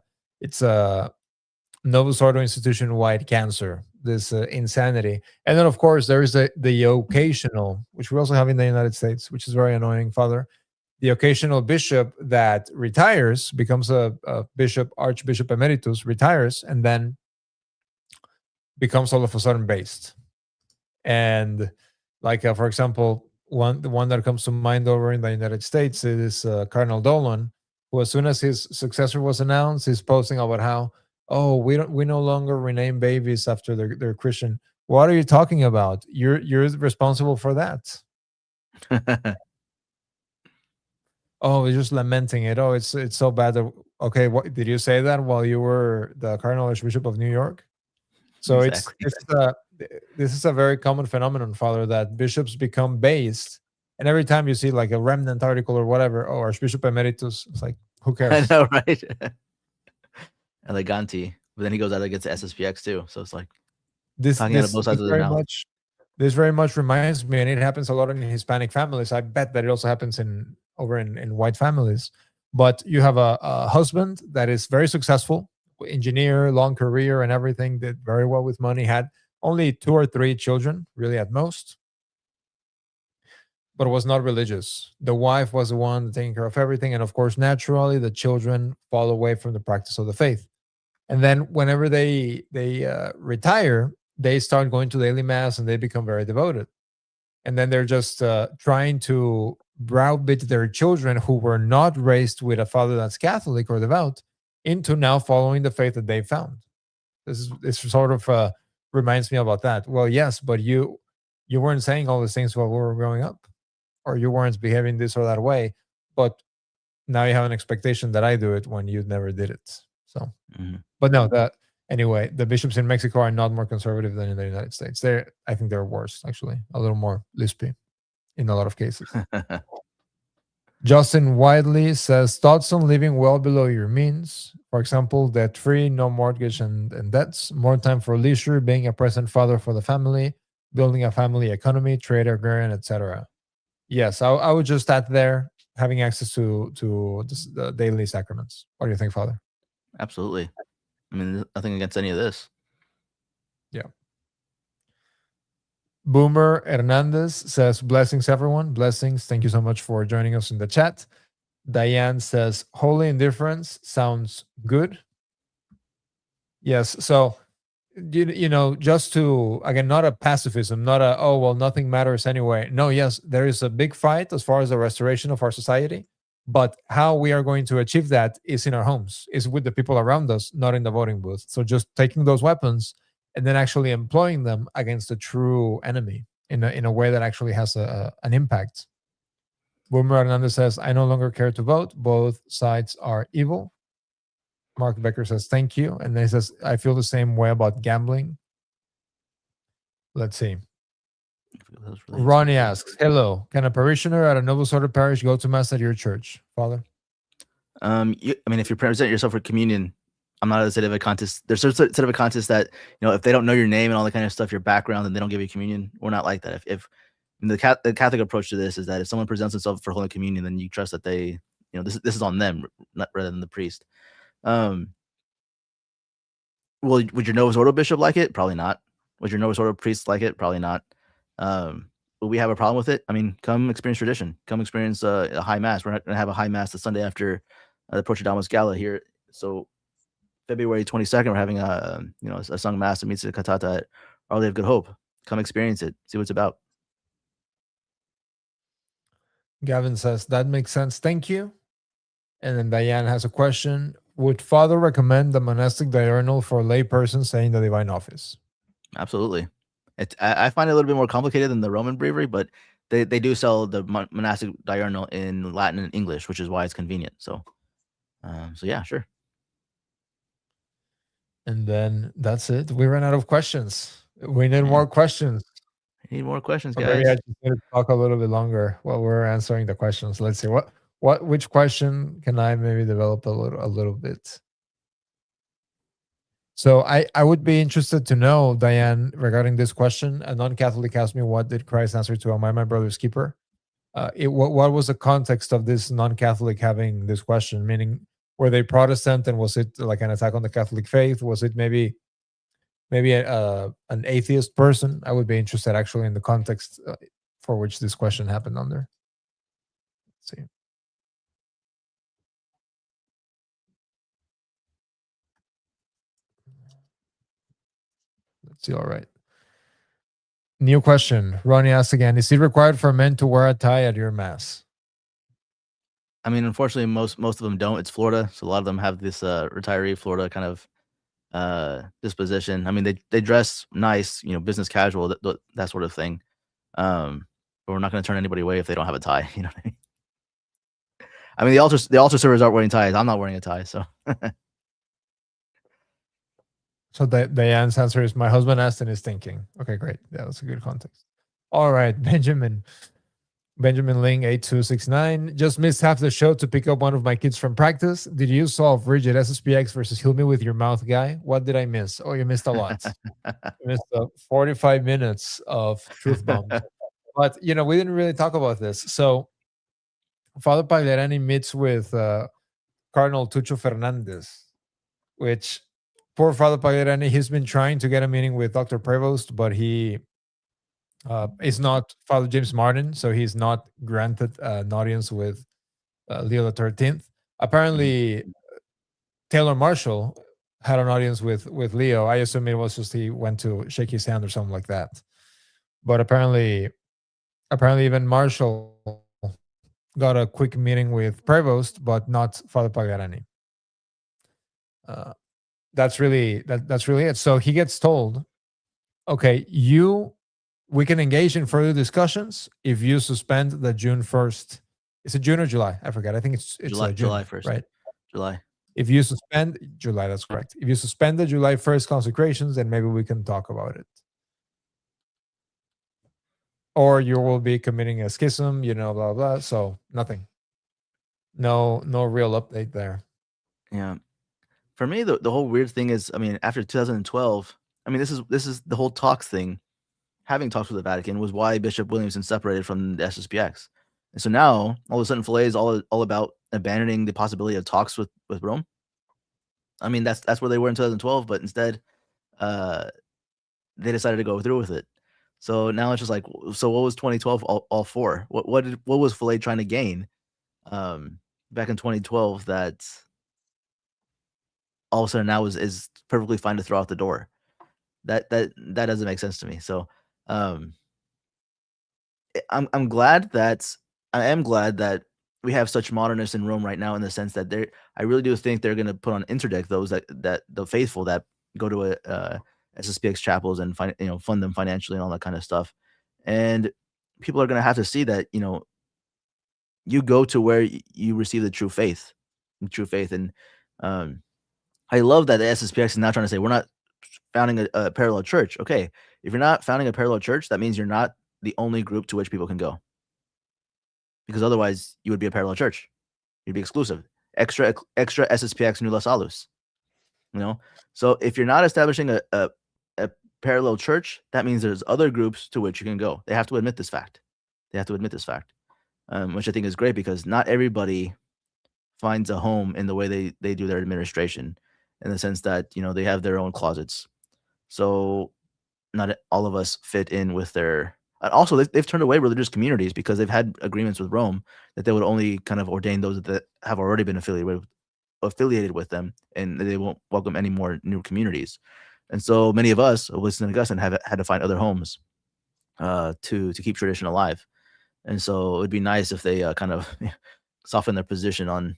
Novus Ordo institution wide cancer, this insanity. And then of course there is the occasional, which we also have in the United States, which is very annoying, Father, the occasional bishop that retires, becomes a bishop, archbishop emeritus, retires, and then becomes all of a sudden based. And like, for example, the one that comes to mind over in the United States is Cardinal Dolan, who, as soon as his successor was announced, is posting about how, oh, we no longer rename babies after they're Christian. What are you talking about? You're responsible for that. Oh, we're just lamenting it. Oh, it's so bad that, okay, what did you say that while you were the Cardinal Archbishop of New York? So Exactly. this is a very common phenomenon, Father, that bishops become based, and every time you see like a remnant article or whatever, oh, Archbishop Emeritus, it's like, who I cares? know, right? Eleganti, but then he goes out against SSPX too, so it's like talking out of both sides of their mouth. This very much reminds me, and it happens a lot in Hispanic families. I bet that it also happens over in white families. But you have a husband that is very successful, engineer, long career, and everything. Did very well with money. Had only 2 or 3 children, really at most, but was not religious. The wife was the one taking care of everything, and of course, naturally, the children fall away from the practice of the faith. And then, whenever they retire, they start going to daily mass and they become very devoted. And then they're just trying to browbeat their children who were not raised with a father that's Catholic or devout into now following the faith that they found. This sort of reminds me about that. Well, yes, but you weren't saying all these things while we were growing up, or you weren't behaving this or that way. But now you have an expectation that I do it when you never did it. So, but no, anyway, the bishops in Mexico are not more conservative than in the United States. I think they're worse, actually, a little more lispy in a lot of cases. Justin Widely says, thoughts on living well below your means. For example, debt-free, no mortgage and debts, more time for leisure, being a present father for the family, building a family economy, trade, agrarian, etc. Yes, I would just add there, having access to the daily sacraments. What do you think, Father? Absolutely. I mean, nothing against any of this. Yeah. Boomer Hernandez says, blessings, everyone. Blessings. Thank you so much for joining us in the chat. Diane says, holy indifference sounds good. Yes. So, just to, again, not a pacifism, not a, oh, well, nothing matters anyway. No, yes, there is a big fight as far as the restoration of our society. But how we are going to achieve that is in our homes, is with the people around us, not in the voting booth. So just taking those weapons and then actually employing them against the true enemy in a way that actually has an impact. Boomer Hernandez says, I no longer care to vote. Both sides are evil. Mark Becker says, thank you. And then he says, I feel the same way about gambling. Let's see. Ronnie asks, hello, can a parishioner at a Novus Ordo parish go to mass at your church, Father? I mean, if you present yourself for communion, I'm not a sedevacantist. There's a sedevacantist that, if they don't know your name and all that kind of stuff, your background, then they don't give you communion. We're not like that. If the Catholic approach to this is that if someone presents themselves for Holy Communion, then you trust that they, this is on them rather than the priest. Well, would your Novus Ordo bishop like it? Probably not. Would your Novus Ordo priest like it? Probably not. Will we have a problem with it? I mean, come experience tradition. Come experience a high mass. We're not going to have a high mass the Sunday after the Procedamus Gala here. So February 22nd, we're having a sung mass and missa cantata at Our Lady of Good Hope. Come experience it. See what it's about. Gavin says, that makes sense. Thank you. And then Diane has a question. Would Father recommend the monastic diurnal for a lay person saying the divine office? Absolutely. I find it a little bit more complicated than the Roman breviary, but they do sell the monastic diurnal in Latin and English, which is why it's convenient. So yeah, sure. And then that's it. We ran out of questions. We need more questions. I need more questions, guys. Maybe I just need to talk a little bit longer while we're answering the questions. Let's see which question can I maybe develop a little bit. So I would be interested to know, Diane, regarding this question. A non-Catholic asked me, what did Christ answer to, am I my brother's keeper? What was the context of this non-Catholic having this question? Meaning, were they Protestant, and was it like an attack on the Catholic faith? Was it maybe an atheist person? I would be interested actually in the context for which this question happened under. Let's see. Let's see. All right. New question. Ronnie asks again, is it required for men to wear a tie at your mass? I mean, unfortunately, most of them don't. It's Florida, so a lot of them have this retiree Florida kind of disposition. I mean, they dress nice, business casual, that sort of thing. But we're not going to turn anybody away if they don't have a tie. You know what I mean? I mean, the altar servers aren't wearing ties. I'm not wearing a tie, so. So Diane's answer is my husband asked and is thinking. Okay, great. Yeah, that's a good context. All right, Benjamin. Benjamin Ling 8269 just missed half the show to pick up one of my kids from practice. Did you solve rigid SSPX versus heal me with your mouth guy? What did I miss? Oh, you missed a lot. You missed 45 minutes of truth bombs. But we didn't really talk about this. So Father Pagliarani meets with Cardinal Tucho Fernandez, which poor Father Pagliarani, he's been trying to get a meeting with Dr. Prevost, but he is not Father James Martin, so he's not granted an audience with Leo the 13th. Apparently, Taylor Marshall had an audience with Leo. I assume it was just he went to shake his hand or something like that. But apparently even Marshall got a quick meeting with Prevost, but not Father Pagliarani. That's really it. So he gets told, okay, we can engage in further discussions if you suspend the June 1st. Is it June or July? I forget. I think it's July, June, July 1st. right? July. If you suspend July, that's correct. If you suspend the July 1st consecrations, then maybe we can talk about it. Or you will be committing a schism, blah, blah. So nothing. No real update there. Yeah. For me, the whole weird thing is, I mean, after 2012, I mean, this is the whole talks thing. Having talks with the Vatican was why Bishop Williamson separated from the SSPX. And so now, all of a sudden, Fillet is all about abandoning the possibility of talks with Rome. I mean, that's where they were in 2012, but instead, they decided to go through with it. So now it's just like, so what was 2012 all for? What was Fillet trying to gain back in 2012 that all of a sudden now is perfectly fine to throw out the door? That doesn't make sense to me. So I'm glad that we have such modernists in Rome right now, in the sense that I really do think they're going to put on interdict those that the faithful that go to SSPX chapels and fund them financially and all that kind of stuff. And people are going to have to see that you go to where you receive the true faith. And I love that the SSPX is now trying to say we're not founding a parallel church. Okay, if you're not founding a parallel church, that means you're not the only group to which people can go, because otherwise you would be a parallel church. You'd be exclusive, extra SSPX nulla salus. So if you're not establishing a parallel church, that means there's other groups to which you can go. They have to admit this fact. Which I think is great, because not everybody finds a home in the way they do their administration, in the sense that they have their own closets. So not all of us fit in with their. And also, they've turned away religious communities because they've had agreements with Rome that they would only kind of ordain those that have already been affiliated with them, and they won't welcome any more new communities. And so many of us, listening to Augustine, have had to find other homes to keep tradition alive. And so it'd be nice if they kind of soften their position on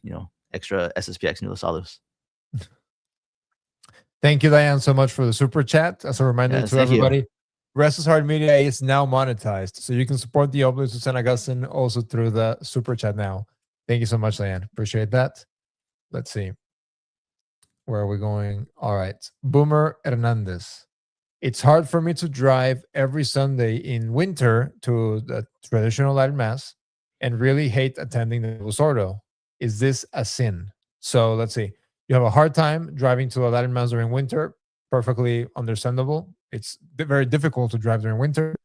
extra SSPX nulla salus. Thank you, Diane, so much for the super chat. As a reminder to everybody, Restless Heart Media is now monetized, so you can support the Oblates of St. Augustine also through the super chat now. Thank you so much, Diane. Appreciate that. Let's see. Where are we going? All right. Boomer Hernandez. It's hard for me to drive every Sunday in winter to the traditional Latin Mass and really hate attending the Novus Ordo. Is this a sin? So let's see. You have a hard time driving to the Latin Mass during winter. Perfectly understandable. It's very difficult to drive during winter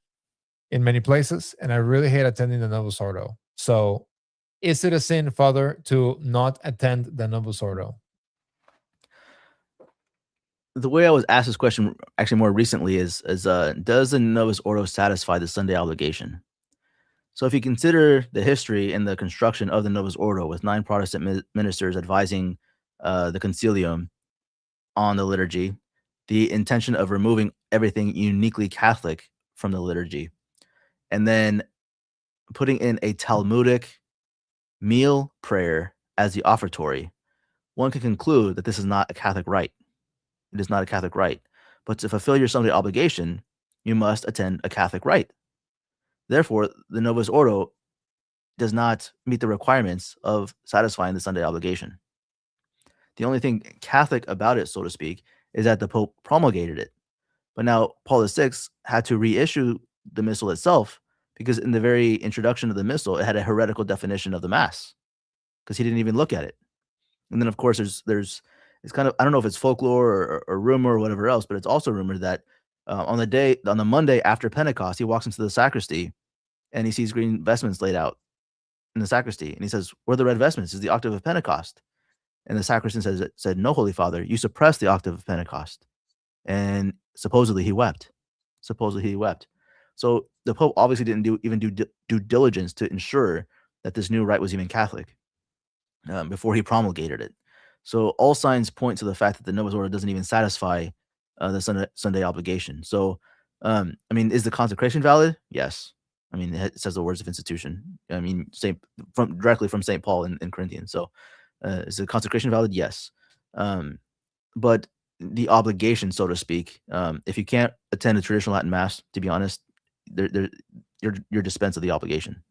in many places, and I really hate attending the Novus Ordo. So is it a sin, Father, to not attend the Novus Ordo? The way I was asked this question actually more recently is does the Novus Ordo satisfy the Sunday obligation? So if you consider the history and the construction of the Novus Ordo, with 9 Protestant ministers advising the concilium on the liturgy, the intention of removing everything uniquely Catholic from the liturgy, and then putting in a Talmudic meal prayer as the offertory, one can conclude that this is not a Catholic rite. It is not a Catholic rite. But to fulfill your Sunday obligation, you must attend a Catholic rite. Therefore, the Novus Ordo does not meet the requirements of satisfying the Sunday obligation. The only thing Catholic about it, so to speak, is that the Pope promulgated it. But now Paul VI had to reissue the missal itself because in the very introduction of the missal, it had a heretical definition of the Mass because he didn't even look at it. And then, of course, it's kind of, I don't know if it's folklore or rumor or whatever else, but it's also rumored that on the Monday after Pentecost, he walks into the sacristy and he sees green vestments laid out in the sacristy. And he says, "Where are the red vestments? Is the octave of Pentecost?" And the sacristan said, "No, Holy Father, you suppressed the octave of Pentecost." And supposedly he wept. So the Pope obviously didn't do due diligence to ensure that this new rite was even Catholic before he promulgated it. So all signs point to the fact that the Novus Ordo doesn't even satisfy the Sunday obligation. So, I mean, is the consecration valid? Yes. I mean, it says the words of institution. I mean, directly from St. Paul in Corinthians. So, is the consecration valid? Yes. But the obligation, so to speak, if you can't attend a traditional Latin Mass, to be honest, you're dispensed of the obligation.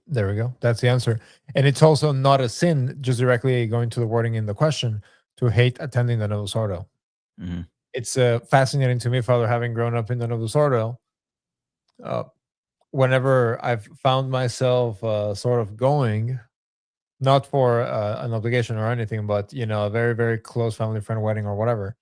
There we go. That's the answer. And it's also not a sin, just directly going to the wording in the question, to hate attending the Novus Ordo. Mm-hmm. It's fascinating to me, Father, having grown up in the Novus Ordo. Whenever I've found myself sort of going, not for an obligation or anything, but, a very, very close family friend wedding or whatever,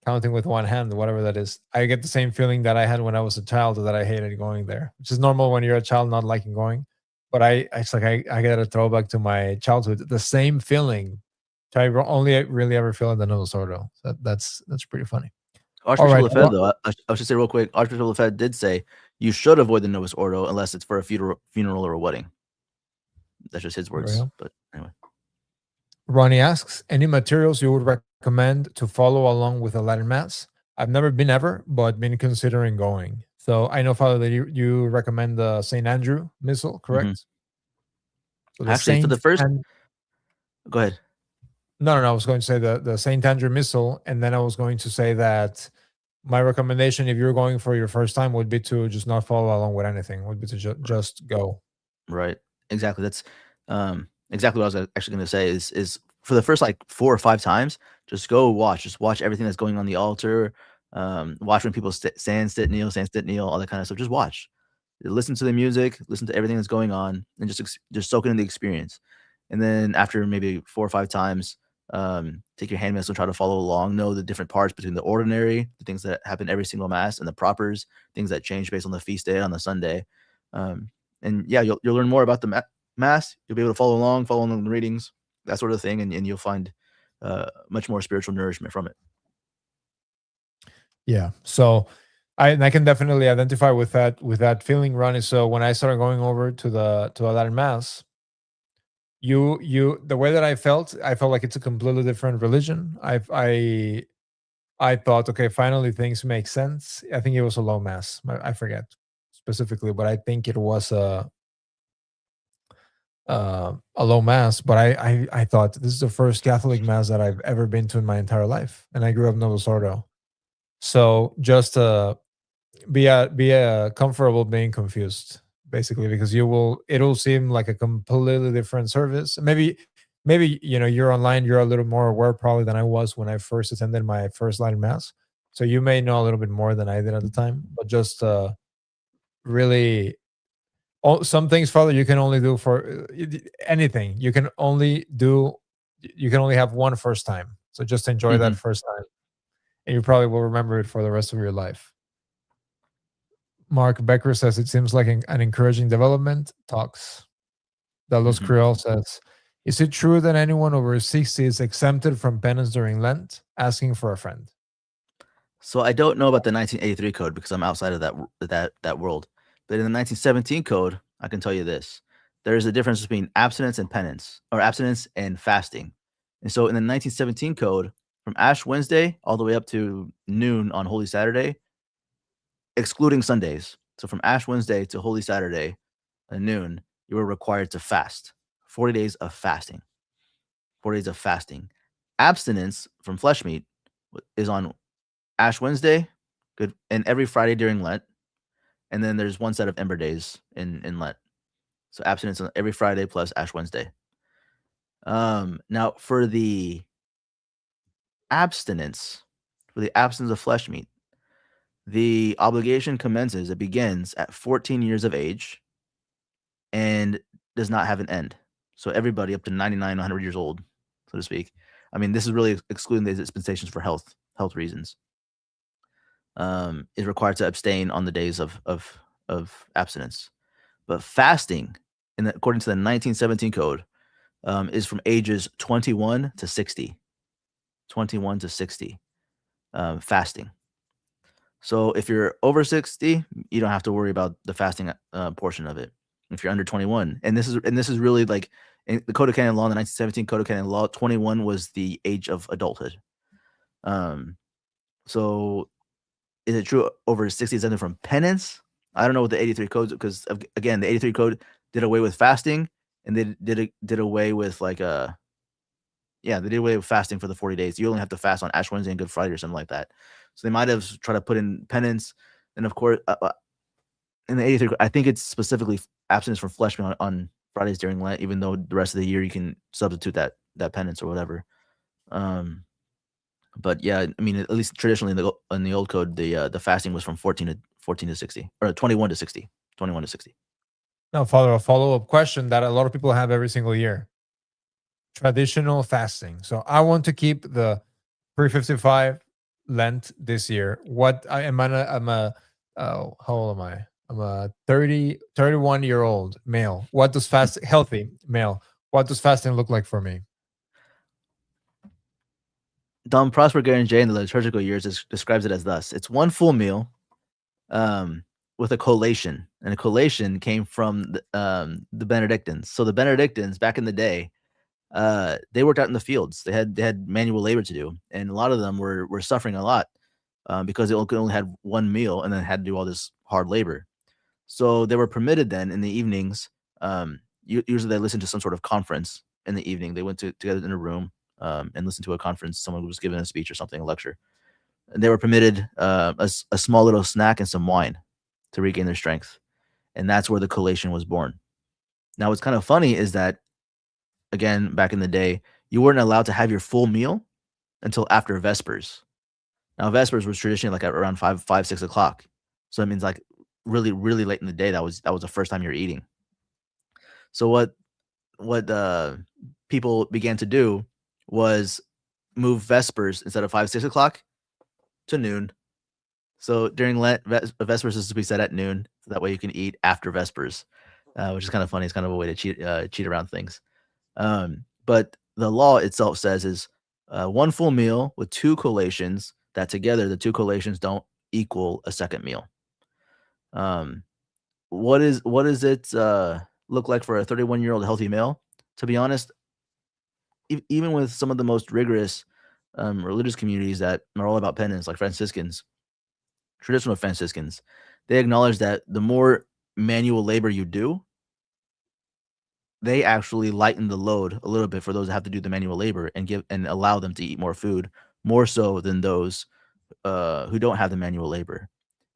counting with one hand, whatever that is, I get the same feeling that I had when I was a child, that I hated going there, which is normal when you're a child not liking going. But it's like I get a throwback to my childhood. The same feeling, which I only really ever feel in the Novus Ordo. So that's pretty funny. Archbishop Lefebvre, though, I should say real quick, Archbishop Lefebvre did say you should avoid the Novus Ordo unless it's for a funeral or a wedding. That's just his words. But anyway. Ronnie asks, any materials you would recommend to follow along with a Latin Mass? I've never been ever, but been considering going. So I know, Father, that you recommend the St. Andrew Missal, correct? Mm-hmm. So actually, for the first... Go ahead. No, I was going to say the St. Andrew Missal, and then I was going to say that my recommendation, if you're going for your first time, would be to just not follow along with anything, would be to just go. Right. Exactly. That's exactly what I was actually going to say is for the first 4 or 5 times, just go watch. Just watch everything that's going on the altar. Watch when people stand, sit, kneel, all that kind of stuff. Just watch. Listen to the music, listen to everything that's going on, and just soak in the experience. And then after maybe 4 or 5 times, take your hand missal, try to follow along, know the different parts between the ordinary, the things that happen every single Mass, and the propers, things that change based on the feast day on the Sunday. And yeah, you'll learn more about the Mass. You'll be able to follow along the readings, that sort of thing, and you'll find much more spiritual nourishment from it. Yeah. So I can definitely identify with that feeling, Ronnie. So when I started going over to the Latin Mass, the way that I felt like it's a completely different religion. I thought, okay, finally things make sense. I think it was a low Mass. I forget specifically, but I think it was a low Mass. But I thought this is the first Catholic Mass that I've ever been to in my entire life, and I grew up Novus Ordo. So just be comfortable being confused, basically, because it'll seem like a completely different service. Maybe you're online, you're a little more aware probably than I was when I first attended my first Latin Mass, so you may know a little bit more than I did at the time. But just really, some things, Father, you can only do for anything. You can only have one first time, so just enjoy that first time, and you probably will remember it for the rest of your life. Mark Becker says it seems like an encouraging development. Talks. Dalos Creole says, is it true that anyone over 60 is exempted from penance during Lent? Asking for a friend. So I don't know about the 1983 code because I'm outside of that world. But in the 1917 code, I can tell you this. There is a difference between abstinence and penance, or abstinence and fasting. And so in the 1917 code, from Ash Wednesday all the way up to noon on Holy Saturday, excluding Sundays. So from Ash Wednesday to Holy Saturday at noon, you were required to fast. 40 days of fasting. 40 days of fasting. Abstinence from flesh meat is on Ash Wednesday, good, and every Friday during Lent. And then there's one set of Ember days in Lent. So abstinence on every Friday plus Ash Wednesday. Now for the abstinence, for the abstinence of flesh meat. The obligation commences, it begins at 14 years of age and does not have an end. So everybody up to 99, 100 years old, so to speak. I mean, this is really excluding the dispensations for health reasons. Is required to abstain on the days of abstinence. But fasting, according to the 1917 code, is from ages 21 to 60. 21 to 60, fasting. So if you're over 60, you don't have to worry about the fasting portion of it. If you're under 21, and this is really like in the Code of Canon Law, in the 1917 Code of Canon Law, 21 was the age of adulthood. So is it true over 60 is something from penance? I don't know what the 83 codes, because again, the 83 code did away with fasting, and they did away with like they did away with fasting for the 40 days. You only have to fast on Ash Wednesday and Good Friday or something like that. So they might have tried to put in penance, and of course, in the 83, I think it's specifically abstinence from flesh meat on Fridays during Lent, even though the rest of the year you can substitute that penance or whatever. But yeah, I mean, at least traditionally in the old code, the fasting was from 14 to 60, or 21 to 60. Now, Father, a follow-up question that a lot of people have every single year. Traditional fasting. So I want to keep the pre-55 Lent this year. How old am I? I'm a 31-year-old male. What does healthy male? What does fasting look like for me? Dom Prosper Guerin J in the liturgical years describes it as thus: it's one full meal with a collation, and a collation came from the Benedictines. So the Benedictines back in the day, they worked out in the fields. They had manual labor to do, and a lot of them were suffering a lot because they only had one meal and then had to do all this hard labor. So they were permitted then in the evenings. Usually they listened to some sort of conference in the evening. They went together in a room and listened to a conference. Someone was giving a speech or something, a lecture. And they were permitted a small little snack and some wine to regain their strength. And that's where the collation was born. Now, what's kind of funny is that, again, back in the day, you weren't allowed to have your full meal until after Vespers. Now, Vespers was traditionally like at around 6 o'clock. So it means like really, really late in the day. That was the first time you're eating. So what people began to do was move Vespers instead of 6 o'clock to noon. So during Lent, Vespers is to be set at noon, so that way you can eat after Vespers, which is kind of funny. It's kind of a way to cheat around things. But the law itself says is one full meal with two collations, that together the two collations don't equal a second meal. What does it look like for a 31-year-old healthy male? To be honest, even with some of the most rigorous religious communities that are all about penance, like Franciscans, traditional Franciscans, they acknowledge that the more manual labor you do, they actually lighten the load a little bit for those that have to do the manual labor and allow them to eat more food, more so than those who don't have the manual labor.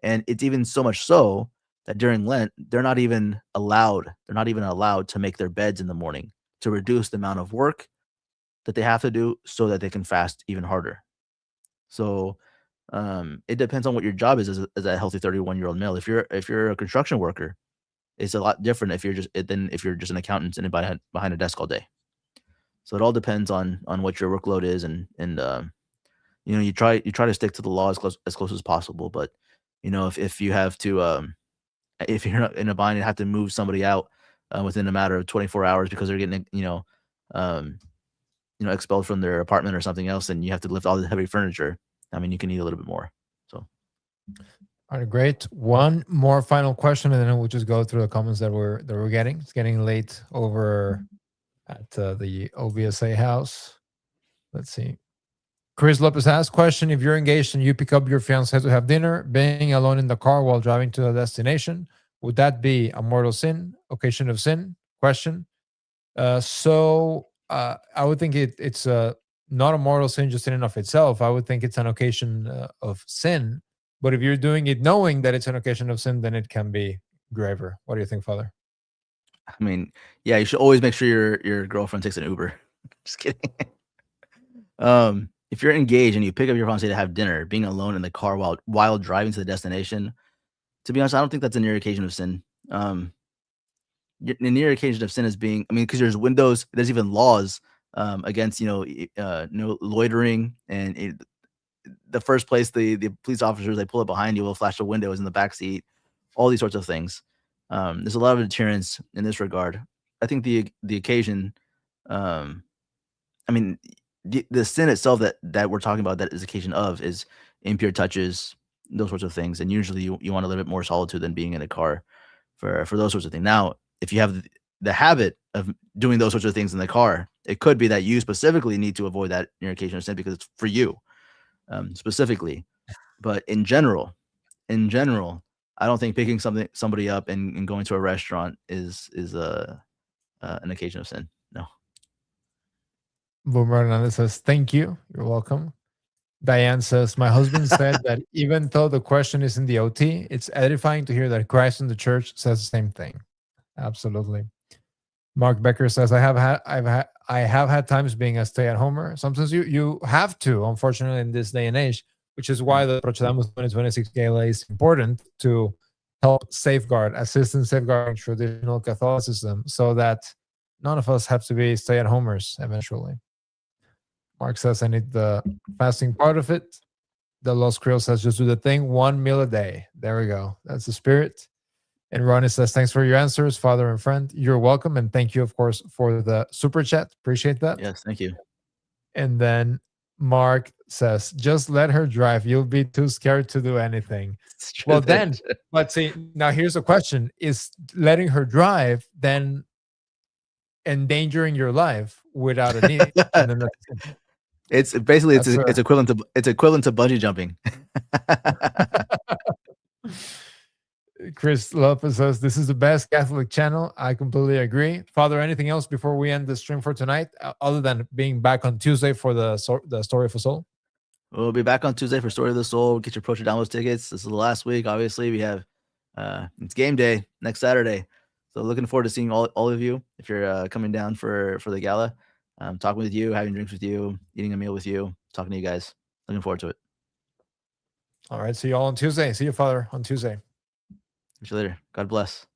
And it's even so much so that during Lent, they're not even allowed to make their beds in the morning, to reduce the amount of work that they have to do so that they can fast even harder. So it depends on what your job is as a healthy 31-year-old male. If you're a construction worker, it's a lot different if you're just an accountant sitting behind a desk all day. So it all depends on what your workload is, and you try to stick to the law as close as possible. But if you have to if you're in a bind and have to move somebody out within a matter of 24 hours because they're getting expelled from their apartment or something else, and you have to lift all the heavy furniture, I mean, you can eat a little bit more. So, all right, great. One more final question, and then we'll just go through the comments that we're getting. It's getting late over at the OBSA house. Let's see. Chris Lopez asks, question: if you're engaged and you pick up your fiancé to have dinner, being alone in the car while driving to the destination, would that be a mortal sin, occasion of sin? Question. I would think it's not a mortal sin just in and of itself. I would think it's an occasion of sin. But if you're doing it knowing that it's an occasion of sin, then it can be graver. What do you think, Father? I mean, yeah, you should always make sure your girlfriend takes an Uber. Just kidding. if you're engaged and you pick up your phone, say to have dinner, being alone in the car while driving to the destination, to be honest, I don't think that's a near occasion of sin. The near occasion of sin is being, I mean, because there's even laws against no loitering, and the first place the police officers, they pull up behind you, will flash the windows in the back seat, all these sorts of things. There's a lot of deterrence in this regard. I think the occasion, I mean, the sin itself that we're talking about, that is occasion of, is impure touches, those sorts of things. And usually you want a little bit more solitude than being in a car for those sorts of things. Now, if you have the habit of doing those sorts of things in the car, it could be that you specifically need to avoid that near occasion of sin because it's for you specifically. But in general, I don't think picking somebody up and going to a restaurant is an occasion of sin. No. Boomer Hernandez says, thank you. You're welcome. Diane says, my husband said that even though the question is in the OT, it's edifying to hear that Christ and the church says the same thing. Absolutely. Mark Becker says, I have had times being a stay-at-homer. Sometimes you have to, unfortunately, in this day and age, which is why the Procedamus 2026 Gala is important, to help assist in safeguarding traditional Catholicism, so that none of us have to be stay-at-homers eventually. Mark says, I need the fasting part of it. The Los Creole says, just do the thing, 1 meal a day. There we go. That's the spirit. And Ronnie says, thanks for your answers, father and friend. You're welcome. And thank you, of course, for the super chat. Appreciate that. Yes, thank you. And then Mark says, just let her drive. You'll be too scared to do anything. Well, then, let's see. Now, here's a question. Is letting her drive then endangering your life without a need? And then it's basically, it's equivalent to bungee jumping. Chris Lopez says, this is the best Catholic channel. I completely agree. Father, anything else before we end the stream for tonight, other than being back on Tuesday for the Story of a Soul? We'll be back on Tuesday for Story of the Soul. Get your Procedamus tickets. This is the last week. Obviously, we have it's game day next Saturday. So looking forward to seeing all of you. If you're coming down for the gala, talking with you, having drinks with you, eating a meal with you, talking to you guys. Looking forward to it. All right. See you all on Tuesday. See you, Father, on Tuesday. See you later. God bless.